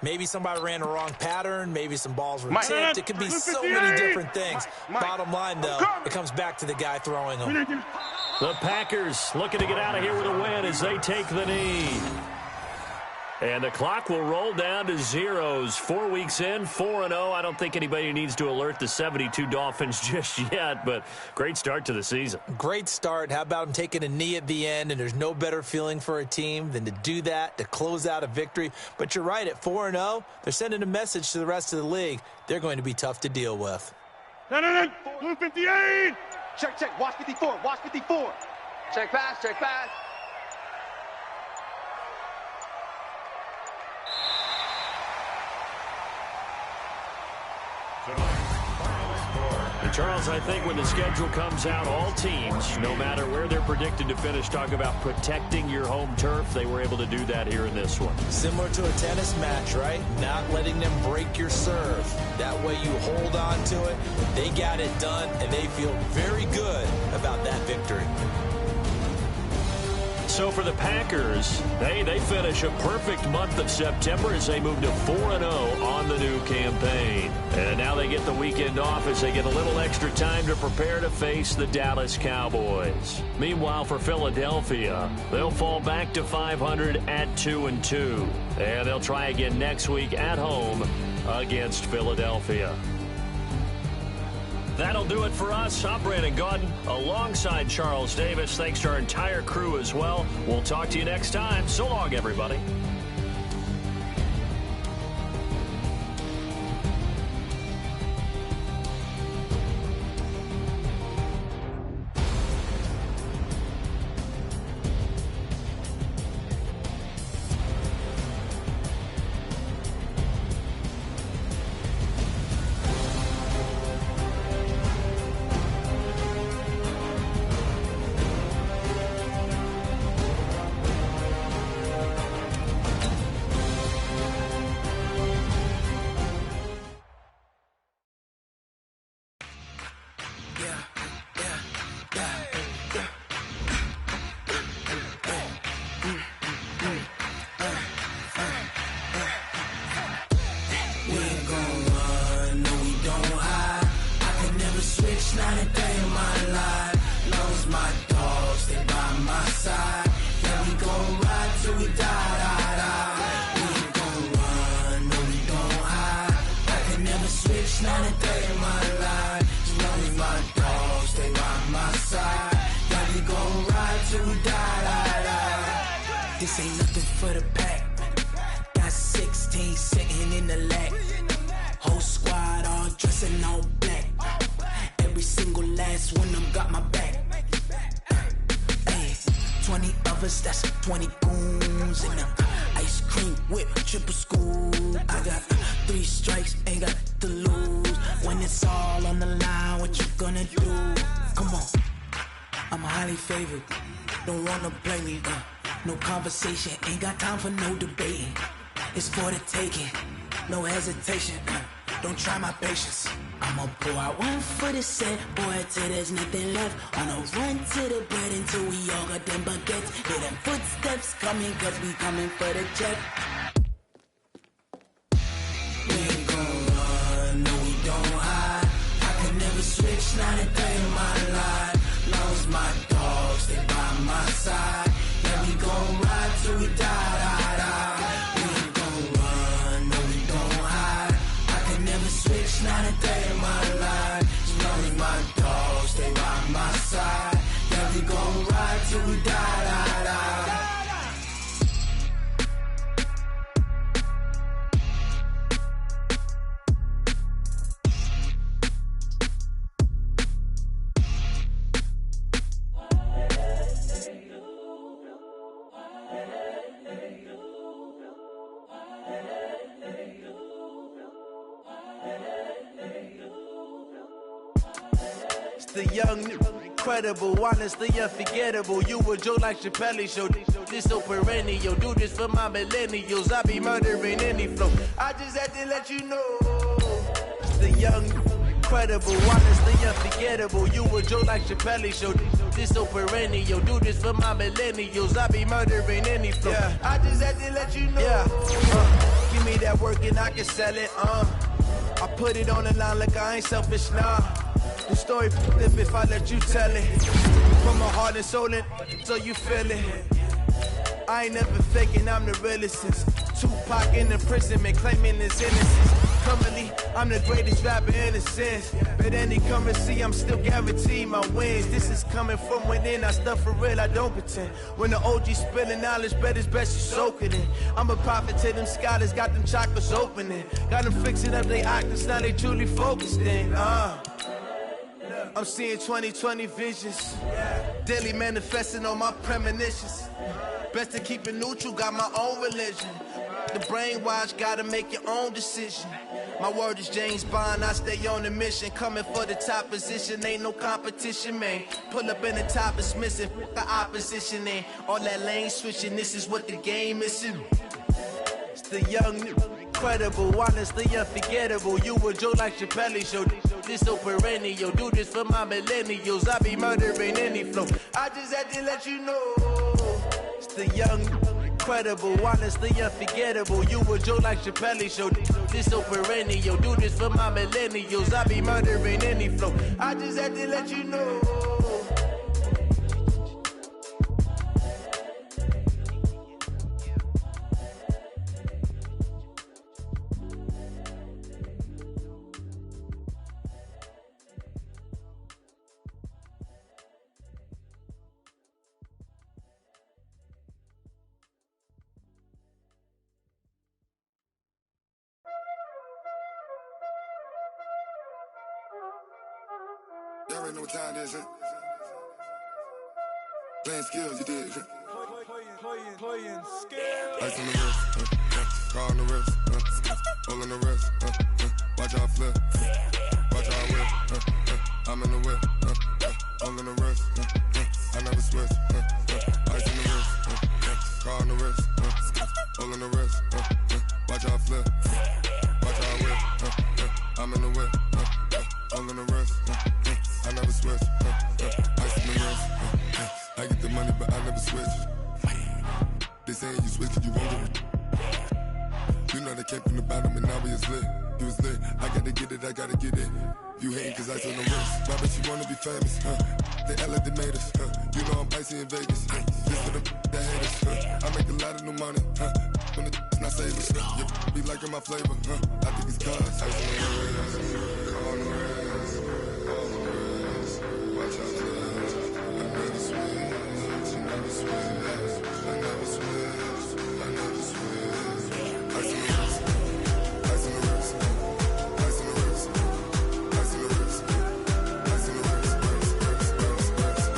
Maybe somebody ran the wrong pattern. Maybe some balls were tipped. It could be so many different things. Bottom line, though, it comes back to the guy throwing them. The Packers looking to get out of here with a win as they take the knee. And the clock will roll down to zeros. 4 weeks in, 4-0. I don't think anybody needs to alert the 72 Dolphins just yet, but great start to the season. Great start. How about him taking a knee at the end? And there's no better feeling for a team than to do that, to close out a victory. But you're right, at 4-0, they're sending a message to the rest of the league. They're going to be tough to deal with. Blue 58. Check. Watch 54. Watch 54. Check pass. Charles, I think when the schedule comes out, all teams, no matter where they're predicted to finish, talk about protecting your home turf. They were able to do that here in this one. Similar to a tennis match, right? Not letting them break your serve. That way you hold on to it. They got it done, and they feel very good about that victory. So for the Packers, hey, they finish a perfect month of September as they move to 4-0 on the new campaign. And now they get the weekend off as they get a little extra time to prepare to face the Dallas Cowboys. Meanwhile, for Philadelphia, they'll fall back to 500 at 2-2. And they'll try again next week at home against Philadelphia. That'll do it for us. I'm Brandon Gaudin alongside Charles Davis. Thanks to our entire crew as well. We'll talk to you next time. So long, everybody. Not a day in my life. Lost my dogs, they by my side. Yeah, we gon' ride till we die. We ain't gon' run, no, we don't hide. I can never switch, not a day in my life. As long as my dogs, they by my side. Yeah, we gon' ride till we die. This ain't nothing for the pack. Got 16 sitting in the lag. Whole squad all dressing all black. Every single last one of them got my back. Hey, 20 of us, that's 20 goons. And ice cream whip, triple school. I got 3 strikes, ain't got to lose. When it's all on the line, what you gonna do? Come on, I'm highly favored. Don't wanna play me, no conversation. Ain't got time for no debating. It's for the taking, no hesitation. Don't try my patience. I'ma pour out one for the set, boy, till there's nothing left. On a run to the bread until we all got them baguettes. Hear them footsteps coming, cause we coming for the check. We ain't gon' run, no, we don't hide. I can never switch, not a day in my life. Lost my dogs, they by my side. Yeah, we gon' ride till we die. We ain't gon' run, no, we don't hide. I can never switch, not a day in my life. As long as my dogs stay by my side. Yeah, we gon' ride till we die. The young, incredible, honestly unforgettable. You a Joe like Chappelle show. This so perennial. Do this for my millennials. I be murdering any flow. I just had to let you know. It's the young, incredible, honestly unforgettable. You a Joe like Chappelle show. This so perennial. Do this for my millennials. I be murdering any flow. Yeah. I just had to let you know. Yeah. Give me that work and I can sell it. I put it on the line like I ain't selfish, nah. The story flip if I let you tell it. From my heart and soul in, so you feel it. I ain't never faking, I'm the realest since Tupac in imprisonment, claiming his innocence. Currently, I'm the greatest rapper in a sense. But any currency, I'm still guaranteed my wins. This is coming from within, I stuff for real, I don't pretend. When the OG spilling knowledge, bet it's best you soak it in. I'm a prophet to them scholars, got them chakras opening. Got them fixing up they octaves, now they truly focused in. I'm seeing 2020 visions. Daily manifesting on my premonitions. Best to keep it neutral, got my own religion. The brainwash, gotta make your own decision. My word is James Bond, I stay on the mission. Coming for the top position, ain't no competition, man. Pull up in the top, it's missing, the opposition ain't. All that lane switching, this is what the game is. It's the young, incredible, honestly unforgettable. You a Joe like Chappelle show. This so perennial. Do this for my millennials. I be murdering any flow. I just had to let you know. the young, incredible, honestly unforgettable. You a Joe like Chappelle show. This so perennial. Do this for my millennials. I be murdering any flow. I just had to let you know. Y'all already know what time it is, huh? Playing skills, you did, huh? Playing skills. Ice on the wrist, car on the wrist, hole on the wrist, watch out flip, watch out whip, I'm in the whip, hole in the wrist, I never switch, ice on the wrist, car on the wrist, hole in the wrist, watch out flip, watch out whip, I'm in the whip, hole in the wrist, I never switch, ice in the wrist, I get the money but I never switch. They saying you switch and you won't do it. You know they came from the bottom and now we is lit. You was lit, I gotta get it, I gotta get it. You hating cause ice on the wrist. Why bet you wanna be famous, They act like they made us, You know I'm icy in Vegas, Just for the that hate us, I make a lot of new money, When it's not savers, You be liking my flavor, I think it's cause ice on the wrist, on the wrist, on the wrist. Watch out for this, I never switch, I never switch. I never switch, I never switch. Ice on the wrist, ice on the wrist, ice on the wrist, ice on the wrist, ice on the wrist,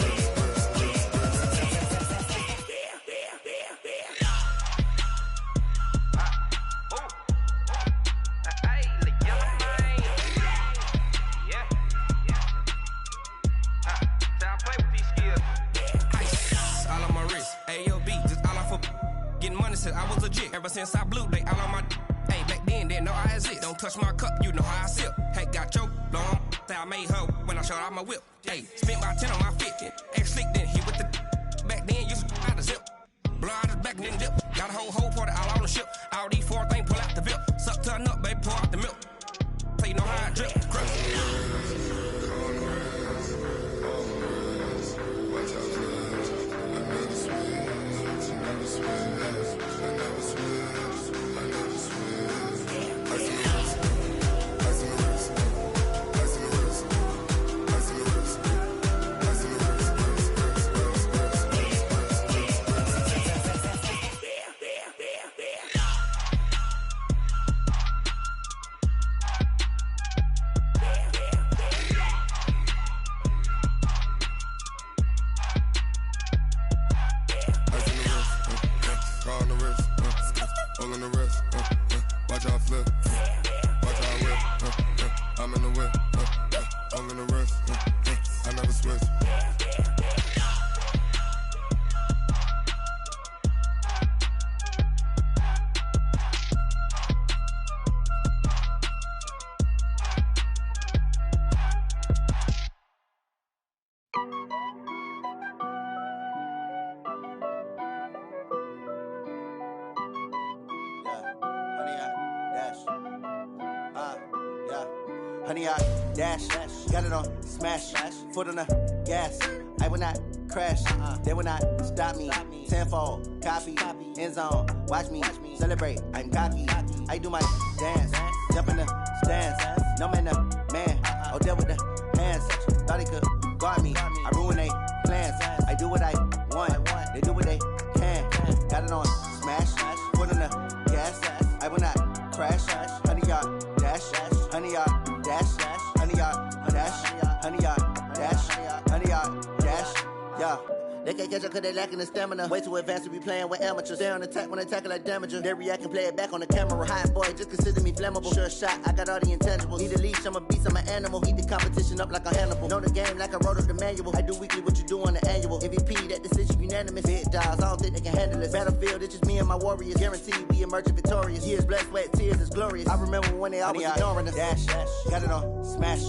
I was legit. Ever since I blew, they all on my hey, back then, didn't know I exist. Don't touch my cup, you know how I sip. Hey, got your long, say I made her when I showed out my whip. Hey, spent my 10 on my 50. Ex-slick, then hit with the back then, used to out the zip. Blow out his back and then dip. Got a whole party all on the ship. All these four things, pull out the VIP. Suck to a nut, baby, pour out the milk. So you know how I drip. Crush. Watch out for this. I never switch, I never switch. I never switch, I never switch. Ice on the wrist, ice on the wrist, ice on the wrist, ice on the wrist, ice on the wrist. Car on the wrist, hole in the wrist, watch out flip, watch out whip, I'm in the whip, hole in the wrist, I never switch. Honey, I dash, got it on smash, foot on the gas. I will not crash, they will not stop me. Tenfold, copy, end zone, watch me celebrate. I'm cocky, I do my dance, jump in the stands. No man, the man, oh, deal with the hands. Thought he could guard me, I ruin they plans. I do what I want, they do what they can. Got it on smash, foot on the gas. I will not crash, honey, y'all dash, honey, y'all dash, honey, y'all dash, honey, y'all dash, honey, y'all dash, yeah. They can't catch up cause they lacking the stamina. Way too advanced to be playing with amateurs. Stay on attack when they tackle like damager. They react and play it back on the camera. Hot boy, just consider me flammable. Sure shot, I got all the intangibles. Need a leash, I'm a beast, I'm an animal. Heat the competition up like a Hannibal. Know the game like I wrote up the manual. I do weekly what you do on the annual. MVP, that decision unanimous. Big dogs, I don't think they can handle it. Battlefield, it's just me and my warriors. Guaranteed we emerging victorious. Years, blood, sweat, tears, it's glorious. I remember when they always ignoring us. Dash, got it on smash,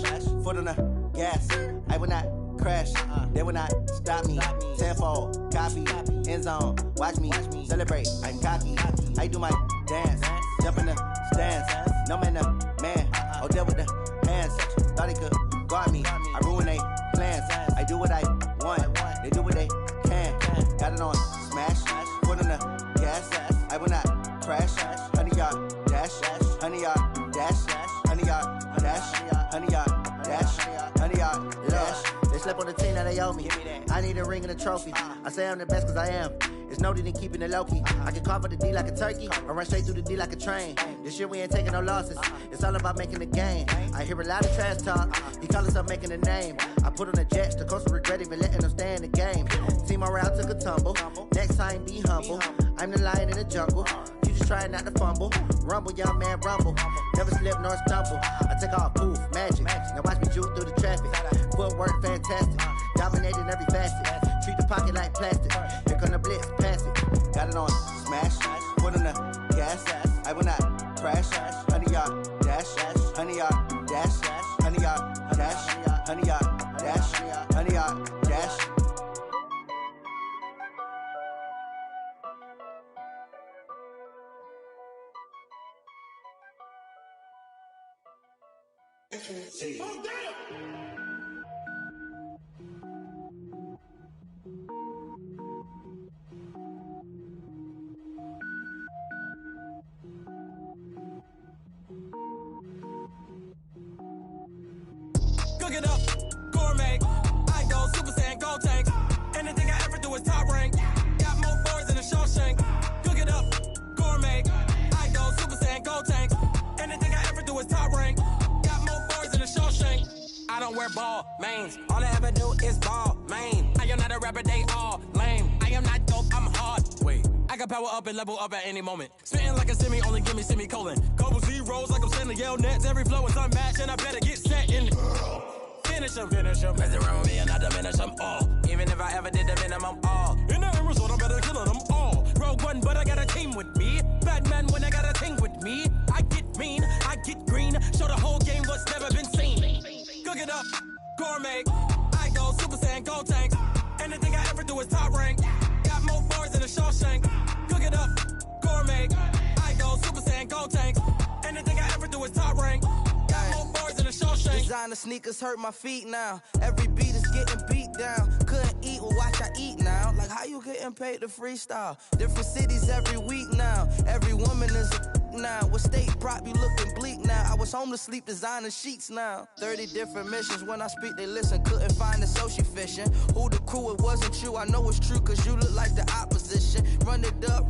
foot on the gas. I will not crash. They will not stop me. Tenfold, copy, end zone. Watch me celebrate. I'm cocky. I do my dance. Jump in the stands. No man, man. Oh, deal with the hands. Thought he could guard me. I ruin they plans. I do what I want. They do what they can. Got it on smash. Put on the gas. I will not crash. 100-yard dash. 100-yard dash. 100-yard dash. 100-yard dash. 100-yard dash. They slept on the team that they owe me. I need a ring and a trophy. I say I'm the best cause I am. It's noted in keeping it low-key. I can carve for the D like a turkey, or run straight through the D like a train. This year we ain't taking no losses. It's all about making the game. I hear a lot of trash talk. He call himself making a name. I put on the Jets. The coach will regret even letting them stay in the game. Team morale took a tumble. Next time be humble. I'm the lion in the jungle. You just trying not to fumble. Rumble, young man, rumble. Never slip nor stumble. I take off, poof, magic. Now watch me juke through the traffic. Footwork fantastic. Dominating every facet. Treat the pocket like plastic. Here come the blitz, pass it. Got it on smash. Put on the gas. I will not crash. 100-yard dash. 100-yard dash. 100-yard dash. 100-yard dash. 100-yard dash. Oh, damn! Cook it up, gourmet. I go Super Saiyan, gold tank. Anything I ever do is top rank. Got more boards than a Shawshank. Cook it up, gourmet. I go Super Saiyan, gold tank. Anything I ever do is top rank. Got more boards than a Shawshank. I don't wear ball mains. All I ever do is ball main. I am not a rapper, they all lame. I am not dope, I'm hard. Wait, I can power up and level up at any moment. Spitting like a semi, only give me semicolon. Couple zeros like I'm sending yell nets. Every flow is unmatched and I better get set in. Finish him. Mess around with me and I diminish them all. Even if I ever did the minimum, all. In the end result, I'm better killing them all. Rogue One, but I got a team with me. Batman when I got a team with me. I get mean, I get green. Show the whole game what's never been seen. Cook it up, gourmet. I go Super Saiyan, gold tank. Anything I ever do is top rank. Got more bars than a Shawshank. Cook it up, gourmet. I go Super Saiyan, gold tank. Anything I ever do is top rank. Got more bars than a Shawshank. Designer sneakers hurt my feet now. Every beat is getting beat down. Couldn't eat, well watch I eat now. Like how you getting paid to freestyle? Different cities every week now. Every woman is a now. What state prop you looking bleak now? I was home to sleep designing sheets now. 30 different missions. When I speak they listen. Couldn't find it so she fishing. Who the crew? It wasn't you. I know it's true cause you look like the opposition. Run it up.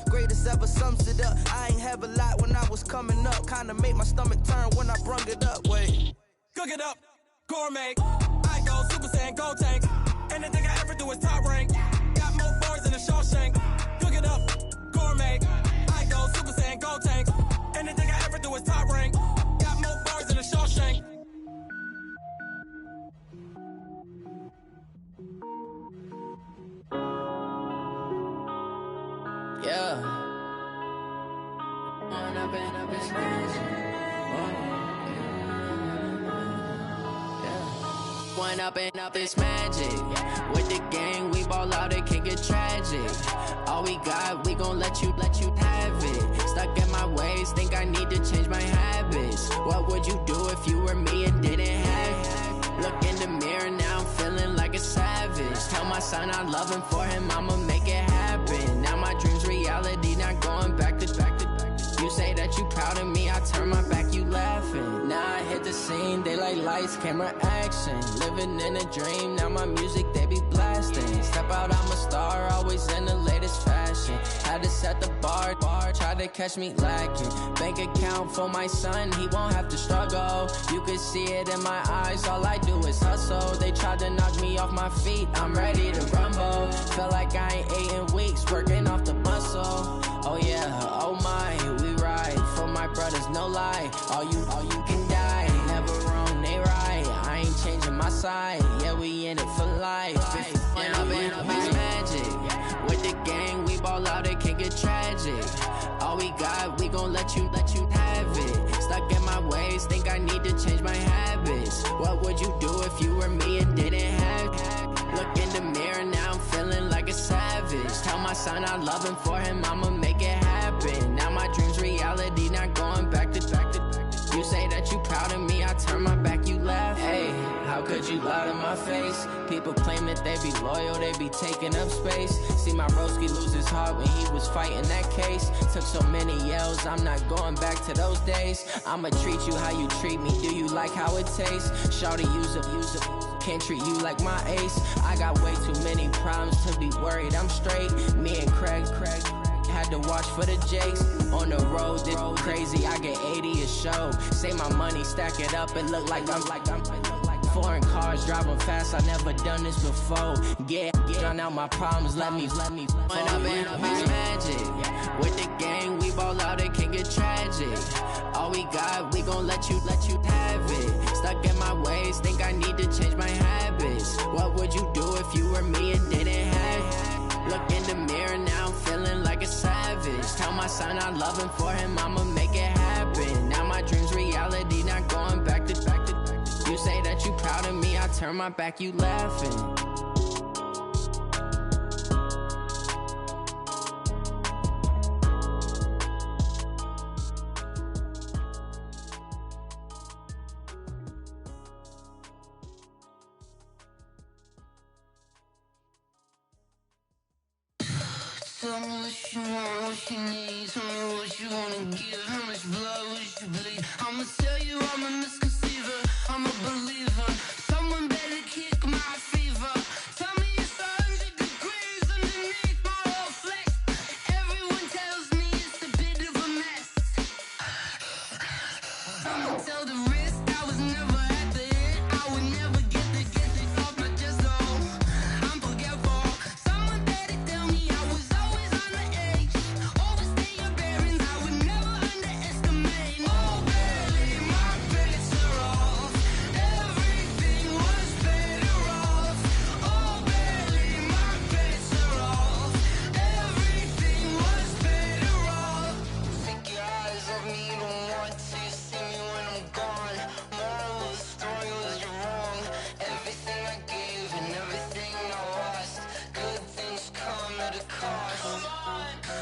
Greatest ever sums it up. I ain't have a lot when I was coming up. Kinda made my stomach turn when I brung it up. Wait. Cook it up, gourmet. I go Super Saiyan, gold tank. Anything I ever do is top rank. Got more bars than a Shawshank. Cook it up, gourmet. I go Super Saiyan, gold tank. Anything I ever do is top rank. Got more bars than a Shawshank. Yeah. One up and up is One up and up is magic. With the gang, we ball out, it can get tragic. All we got, we gon' let you have it. Stuck in my ways, think I need to change my habits. What would you do if you were me and didn't have it? Look in the mirror, now I'm feeling like a savage. Tell my son I love him, for him I'ma make it happen. Now my dream's reality, not going back to back. You say that you proud of me, I turn my back, you laughing. Now I hit the scene, they like lights, camera, action. Living in a dream, now my music, they be blasting. Step out, I'm a star, always in the latest fashion. Had to set the bar, try to catch me lacking. Bank account for my son, he won't have to struggle. You could see it in my eyes, all I do is hustle. They tried to knock me off my feet, I'm ready to rumble. Feel like I ain't ate in weeks, working off the muscle. Oh yeah, oh my, we ride for my brothers, no lie. All you can die, never wrong, they right. I ain't changing my side, yeah, we in it for life. When up and up is magic. With the gang, we ball out, it can get tragic. All we got, we gon' let you have it. Stuck in my ways, think I need to change my habits. What would you do if you were me and didn't have son, I love him, for him, I'ma make it happen. Now my dream's reality, not going back to. You say that you proud of me, I turn my back, you laugh. Hey, how could you lie to my face? People claim that they be loyal, they be taking up space. See my broski lose his heart when he was fighting that case. Took so many yells, I'm not going back to those days. I'ma treat you how you treat me, do you like how it tastes? Shawty, use a can't treat you like my ace. I got way too many problems to be worried, I'm straight. Me and Craig had to watch for the Jakes. On the road, this crazy, I get 80 a show. Say my money, stack it up, and look like I'm foreign cars, driving fast, I never done this before. Get on out my problems, let me When up in magic. With the gang, we ball out, it can get tragic. All we got, we gon' let you have it. Stuck in my ways, think I need to change my habits. What would you do if you were me and didn't have it? Look in the mirror now, I'm feeling like a savage. Tell my son I love him, for him, I'ma make it happen. Now my dream's reality, not going back to. You say that you proud of me, I turn my back, you laughing. Tell me what you want, what you need. Tell me what you wanna give. How much blood would you bleed? I'ma tell you I'm a misconceiver. I'm a believer. Someone better kick my fever. Tell me it's 100 degrees underneath my whole flesh. Everyone tells me it's a bit of a mess. I'ma tell the risk I was never at the end. I would never get this off my chest though. I'm forgetful. Someone better tell me I was always on the edge. Overstay your bearings, I would never underestimate. Oh barely, my bets are off. Everything was better off. Oh barely, my bets are off. Everything was better off. Take your eyes off me, don't want to see me when I'm gone. Moral of the story was you're wrong. Everything I gave and everything I lost. Good things come at a cost.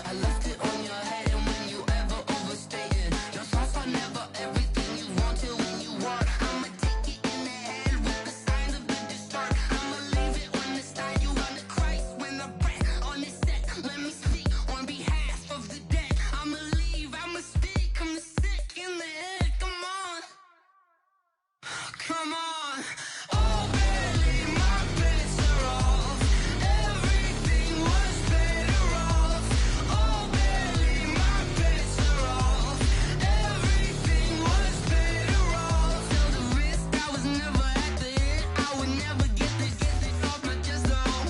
I left it on your head, and when you ever overstay it, your thoughts are never everything you wanted when you want. I'ma take it in the head with the signs of the distort. I'ma leave it on the side, you on the Christ when I breath on this set. Let me speak on behalf of the dead. I'ma leave, I'ma speak, I'm sick in the head, come on. Come on. Oh, barely, my bets are off. Everything was better off. Oh, barely, my bets are off. Everything was better off. Till the risk, I was never at the end. I would never get this off my chest though.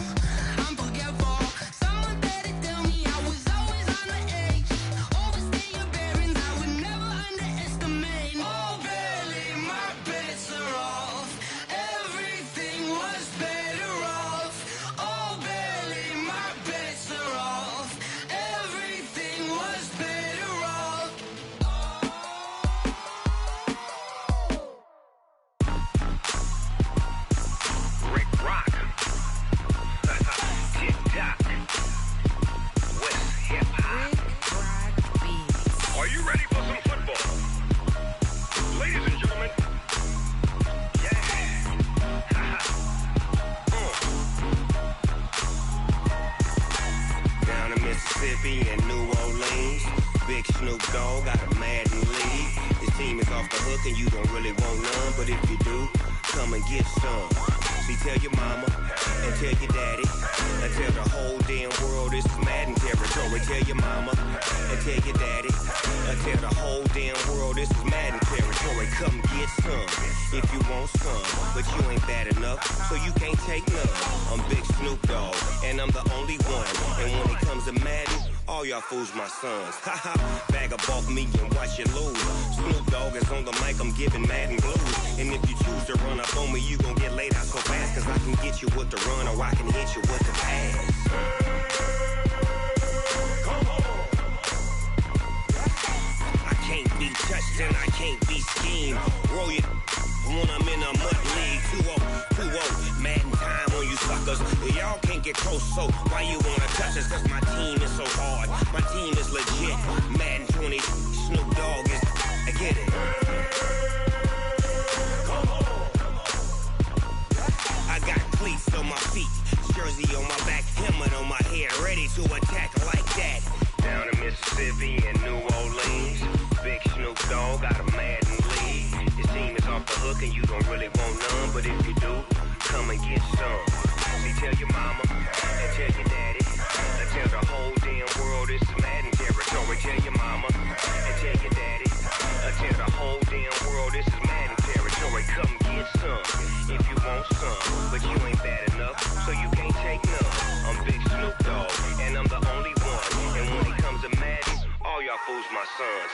I'm forgetful. Someone better tell me I was always on the edge. Overstay your bearings, I would never underestimate. Oh, barely, my bets are off. Everything was better off. Oh, barely, my bets are off. Everything was better off. Rick Rock. Tick-tock. West hip-hop. Are you ready for some football? Ladies and gentlemen. Yeah. Down in Mississippi and New Orleans, Big Snoop Dogg got a Madden league. His team is off the hook and you don't really want none, but if you do, come and get some. See, tell your mama and tell your daddy and tell the whole damn world this is Madden territory. Tell your mama and tell your daddy and tell the whole damn world this is Madden territory. Come get some if you want some, but you ain't bad enough, so you can't take none. I'm Big Snoop Dogg and I'm the only one, and when it comes to Madden, all y'all fools my sons. Haha, bag up off me and watch you lose. Snoop Dogg is on the mic, I'm giving Madden blues. And if you choose to run up on me, you gon' get laid out so fast, cause I can get you with the run or I can hit you with the pass. I can't be touched and I can't be schemed. Roll your when I'm in a mud league. 2-0, Madden time on you suckers. Y'all can't get close, so why you wanna touch us? Cause my team is so hard. My team is legit. Madden 20, Snoop Dogg is, I get it. I got cleats on my feet, jersey on my back, helmet on my head, ready to attack like that. Down in Mississippi and New Orleans, big Snoop Dogg got a Madden league. His team is off the hook and you don't really want none, but if you do, come and get some. See, tell your mama and tell your daddy, and tell the whole damn world this is Madden territory. Tell your mama and tell your daddy, and tell the whole damn world this is Madden territory. Come get some if you want some, but you ain't bad enough, so you can't take none. I'm Big Snoop Dogg, and I'm the only one. And when it comes to Madden, all y'all fools my sons.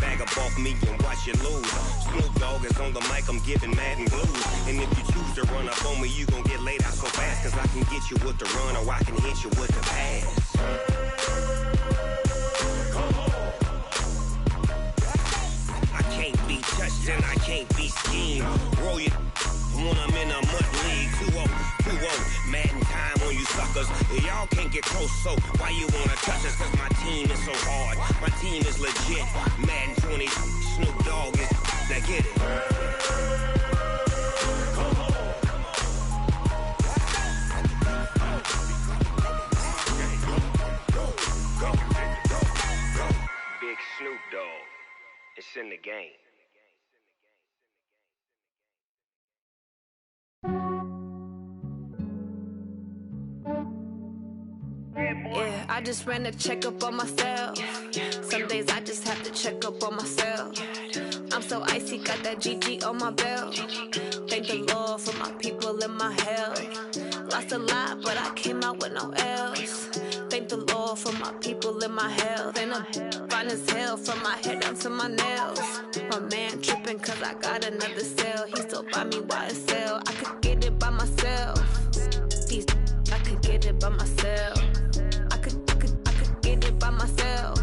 Bag up off me and watch you lose. Snoop Dogg is on the mic, I'm giving Madden blues. And if you choose to run up on me, you gon' get laid out so fast. Cause I can get you with the run or I can hit you with the pass. I can't be touched and I can't be schemed. Roll you when I'm in a mud league. 2-0, Madden time on you suckers. Y'all can't get close, so why you wanna touch us? Cause my team is so hard. My team is legit. Madden 20, Snoop Dogg is, now get it. Big Snoop Dogg, it's in the game. Yeah, I just ran a checkup on myself. Some days I just have to check up on myself. I'm so icy, got that GG on my belt. Thank the Lord for my people and my health. Lost a lot, but I came out with no L's. Thank the Lord for my people and my health. And I'm fine as hell from my head down to my nails. My man tripping cause I got another cell. He still buy me YSL. I could get it by myself. These I could get it by myself. I could get it by myself.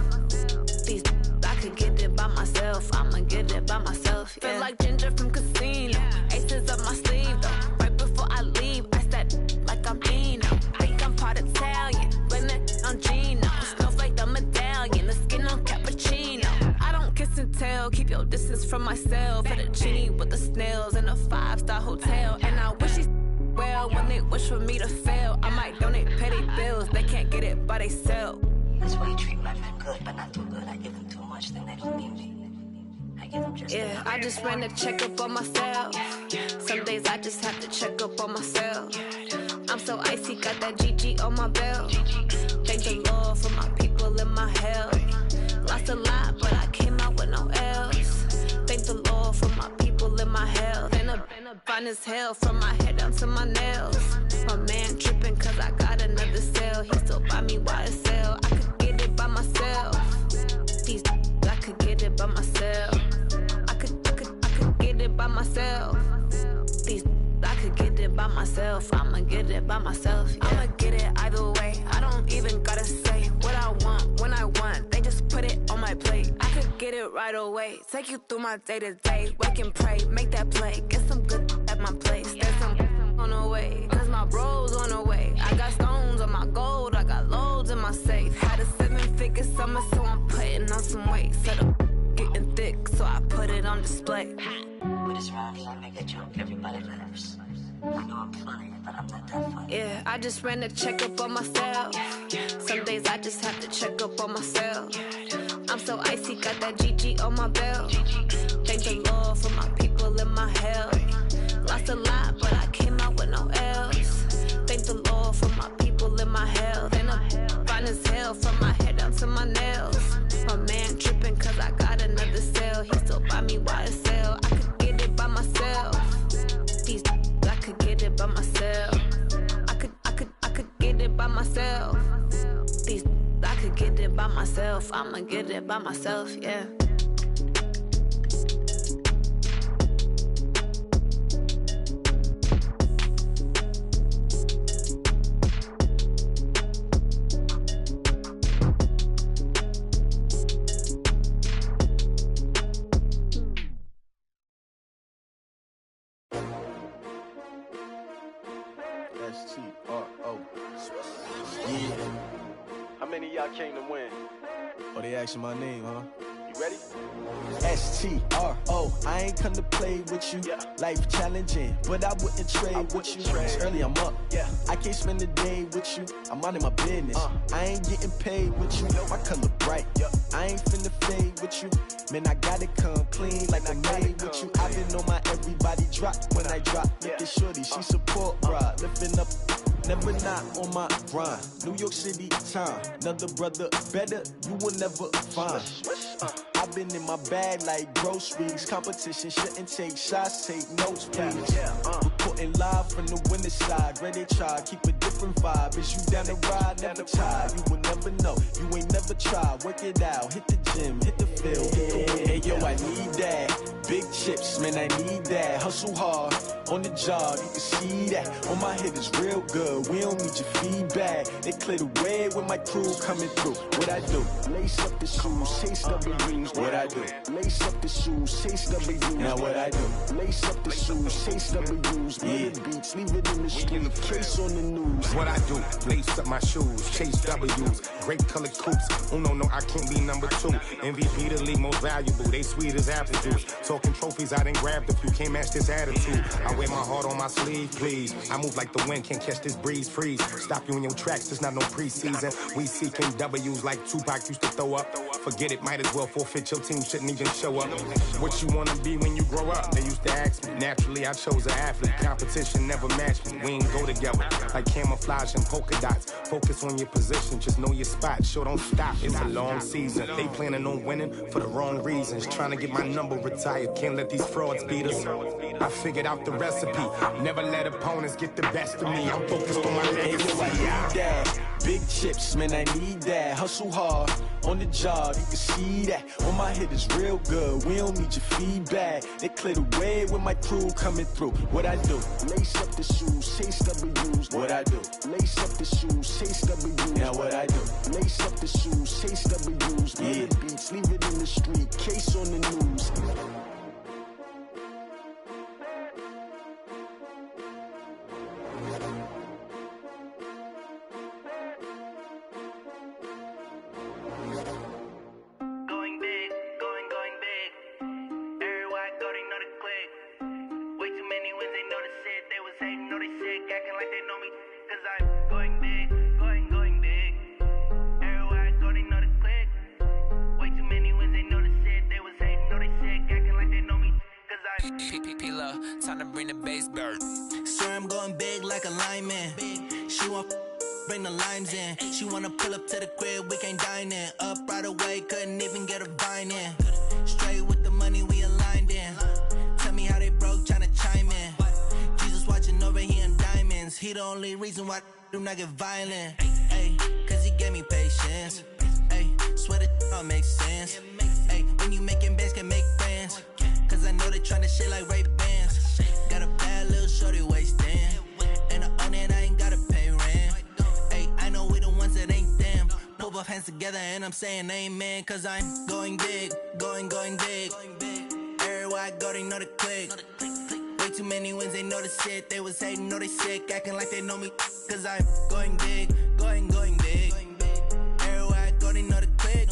These I could get it by myself. I'ma get it by myself. Yeah. Feel like Ginger from Casino. Aces up my sleeve though. Right before I leave, I start like I'm Dino. Think I'm part Italian, blend it on Gino. Snowflake the medallion, the skin on cappuccino. I don't kiss and tell, keep your distance from myself. Fettuccine with the snails in a 5-star hotel. And I wish he's well when they wish for me to fail. I might donate petty bills, they can't get it by they self. That's why you treat my friend good, but not too good. I give them too much, then they don't need me. I give them just yeah, I just ran a checkup on myself. Some days I just have to check up on myself. I'm so icy, got that GG on my belt. Thank the Lord for my people and my health. Lost a lot, but I came out with no L's. Thank the Lord for my people and my health. And I'm fine as hell from my head down to my nails. My man tripping cause I got another cell. He still buy me YSL. I could get it by myself. These I could get it by myself. I could get it by myself. These I could get it by myself. I'ma get it by myself. Yeah. I'ma get it either way. I don't even gotta say what I want when I want. They just put it on my plate. I could get it right away. Take you through my day to day. Wake and pray, make that play. Get some good at my place. There's some on the way, cause my bro's on the way. I got stones on my gold. I got loads in my safe. Had a 7-figure summer, so I'm putting on some weight. Set up getting thick, so I put it on display. With this round here, I make a joke, everybody laughs. I know I'm funny, but I'm not that funny. Yeah, I just ran a checkup on myself. Some days I just have to check up on myself. I'm so icy, got that GG on my belt. Thank the Lord for my people and my health. Lost a lot, but I came out with no L's. Thank the Lord for my people and my health. And I'm fine as hell from my head down to my nails. My man tripping cause I got another cell. He still buy me YSL. I could get it by myself. These I could get it by myself. I could get it by myself. These I could get it by myself. I'ma get it by myself, yeah. came to win. Oh, they asking my name, huh? You ready? STRO, I ain't come to play with you. Life challenging, but I wouldn't trade with you. It's early, I'm up. I can't spend the day with you. I'm minding my business. I ain't getting paid with you. My color bright. I ain't finna fade with you. Man, I gotta come clean like I made with you. I've been on my everybody drop when I drop. Look at shorty, she support ride. Lifting up, never not on my grind. New York City time, another brother better, you will never find. I've been in my bag like groceries. Competition shouldn't take shots, take notes, please. Reporting live from the winning side. Ready to try, keep a different vibe. Is you down the ride, never tired. You will never know, you ain't never tried. Work it out, hit the gym, hit the field, hit the wind. Hey yo, I need that. Big chips, man, I need that. Hustle hard, on the job, you can see that. On my head is real good, we don't need your feedback. They clear the way with my crew coming through. What I do? Lace up the shoes, chase W's. What I do? Lace up the shoes, chase W's. Now what I do? Lace up the shoes, chase W's. Yeah. The beats, leave it in the street, case on the news. What I do? Lace up my shoes, chase W's. Great colored coops. Oh no, I can't be number 2. MVP the league most valuable. They sweet as apple juice. Talking trophies, I didn't grab the few. Can't match this attitude. I wear my heart on my sleeve, please. I move like the wind, can't catch this breeze, freeze. Stop you in your tracks, there's not no preseason. We seeking W's like Tupac used to throw up. Forget it, might as well forfeit. Your team shouldn't even show up. What you wanna be when you grow up? They used to ask me. Naturally, I chose an athlete. Competition never matched me. We ain't go together like camouflage and polka dots. Focus on your position, just know your spot. Sure, don't stop. It's a long season. They planning on winning for the wrong reasons. Trying to get my number retired. Can't let these frauds beat us. I figured out the recipe. Never let opponents get the best of me. I'm focused on my legacy. Big chips, man, I need that. Hustle hard, on the job, you can see that. On my head is real good, we don't need your feedback. They clear the way with my crew coming through. What I do? Lace up the shoes, chase W's. What I do? Lace up the shoes, chase W's. Now what I do? Lace up the shoes, chase W's. Yeah. The beats, leave it in the street, case on the news. Time to bring the bass bird. Sir, I'm going big like a lineman. She want bring the limes in. She wanna pull up to the crib, we can't dine in. Up right away, couldn't even get a vine in. Straight with the money we aligned in. Tell me how they broke, tryna chime in. Jesus watching over here in diamonds. He the only reason why I do not get violent. Ay, cause he gave me patience. Ay, swear that all makes sense. Ay, when you making bands, can make friends. Cause I know they tryna shit like Ray-Bans. Got a bad little shorty wasting. And I own it, I ain't gotta pay rent. Ay, I know we the ones that ain't them. Pull both hands together and I'm saying amen. Cause I'm going big, going big. Everywhere I go, they know the click. Way too many wins, they know the shit. They was hating, know they sick, acting like they know me. Cause I'm going big, going big. Everywhere I go, they know the click.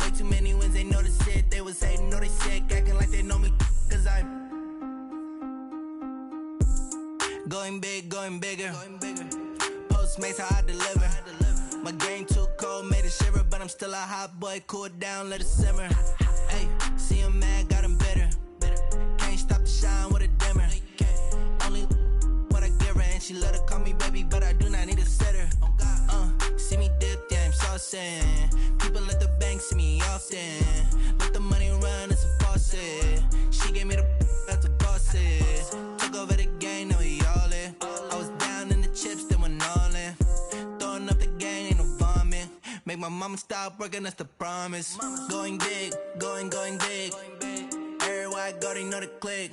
Way too many wins, they know the shit. They was hating, know they sick, acting like they know me. Cause I'm going big, going bigger. Postmates how I deliver. My game too cold, made it shiver. But I'm still a hot boy, cool it down, let it simmer. Hey, see him mad, got him bitter. Can't stop the shine with a dimmer. Only what I give her, and she let her call me baby, but I do not need a sitter. See me dip, yeah, I'm saucing. People at the bank see me often. Let the money run, it's a faucet. She gave me the that's a bossy. Took over the game, now we all in. I was down in the chips, then went all in. Throwing up the gang, ain't no vomit. Make my mama stop working, that's the promise. Going big, going big. Everywhere I go, they know the click.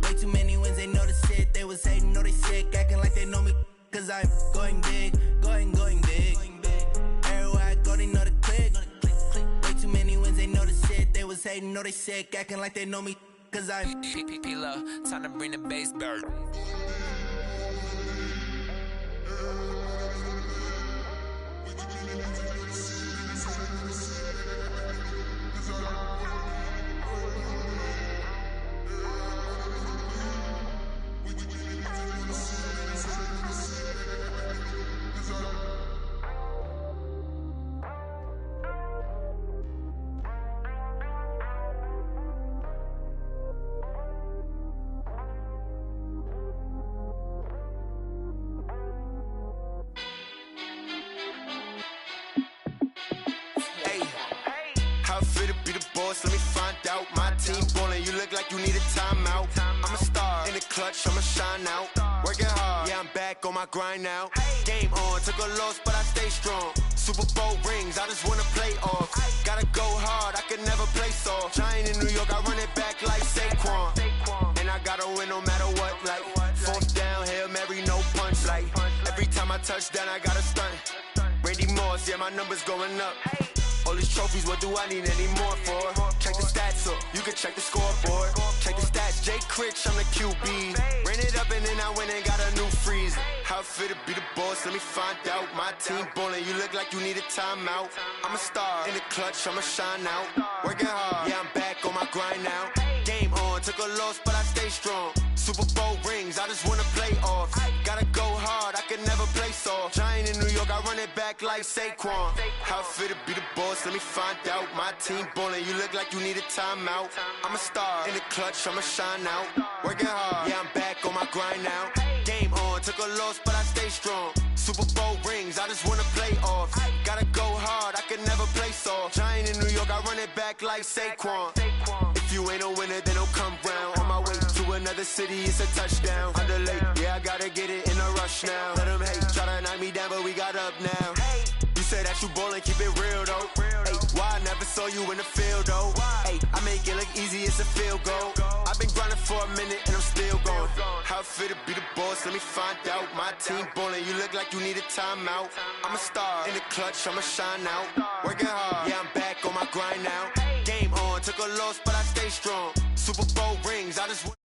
Way too many wins, they know the shit. They was hating, know they sick, acting like they know me. Cause I'm going big, going big. Everywhere I go, they know the click. Way too many wins, they know the shit. They was hating, know they sick, acting like they know me. Cause I'm P-P-P-Lo, time to bring the bass bird. How I feel to be the boss, let me find out. My team ballin', you look like you need a timeout. I'm a star, in the clutch, I'ma shine out. Working hard, yeah, I'm back on my grind now. Game on, took a loss, but I stay strong. Super Bowl rings, I just wanna play off. Gotta go hard, I can never play soft. Giant in New York, I run it back like Saquon. And I gotta win no matter what, like fourth down, Hail Mary, no punch. Like every time I touch down, I gotta stunt. Randy Moss, yeah, my numbers going up. All these trophies, what do I need any more for? Check the stats up, you can check the scoreboard. Check the stats, Jay Critch, I'm the QB. Ran it up and then I went and got a new freeze. How I feel to be the boss, let me find out. My team ballin', you look like you need a timeout. I'm a star, in the clutch, I'ma shine out. Working hard, yeah, I'm back on my grind now. Game on, took a loss, but I stay strong. Super Bowl rings, I just wanna play off. Gotta go hard, I can never play soft. Giant in New York, I run it back like Saquon. How I feel to be the boss, let me find out. My team ballin', you look like you need a timeout. I'm a star, in the clutch, I'ma shine out. Working hard, yeah, I'm back on my grind now. Game on, took a loss, but I stay strong. Super Bowl rings, I just wanna play off. Gotta go hard, I can never play soft. Giant in New York, I run it back like Saquon. If you ain't a winner, then don't come round. On my way to another city, it's a touchdown. Underlay, yeah, I gotta get it in a rush now. Let them hate, try to knock me down, but we got up now. You say that you ballin', keep it real though. Ay, why I never saw you in the field though? Ay, I make it look easy, it's a field goal. I've been grinding for a minute and I'm still going. How I feel to be the boss, let me find out. My team ballin', you look like you need a timeout. I'm a star, in the clutch, I'ma shine out. Working hard, yeah, I'm back on my grind now. Game on, took a loss, but I stay strong. Super Bowl rings, I just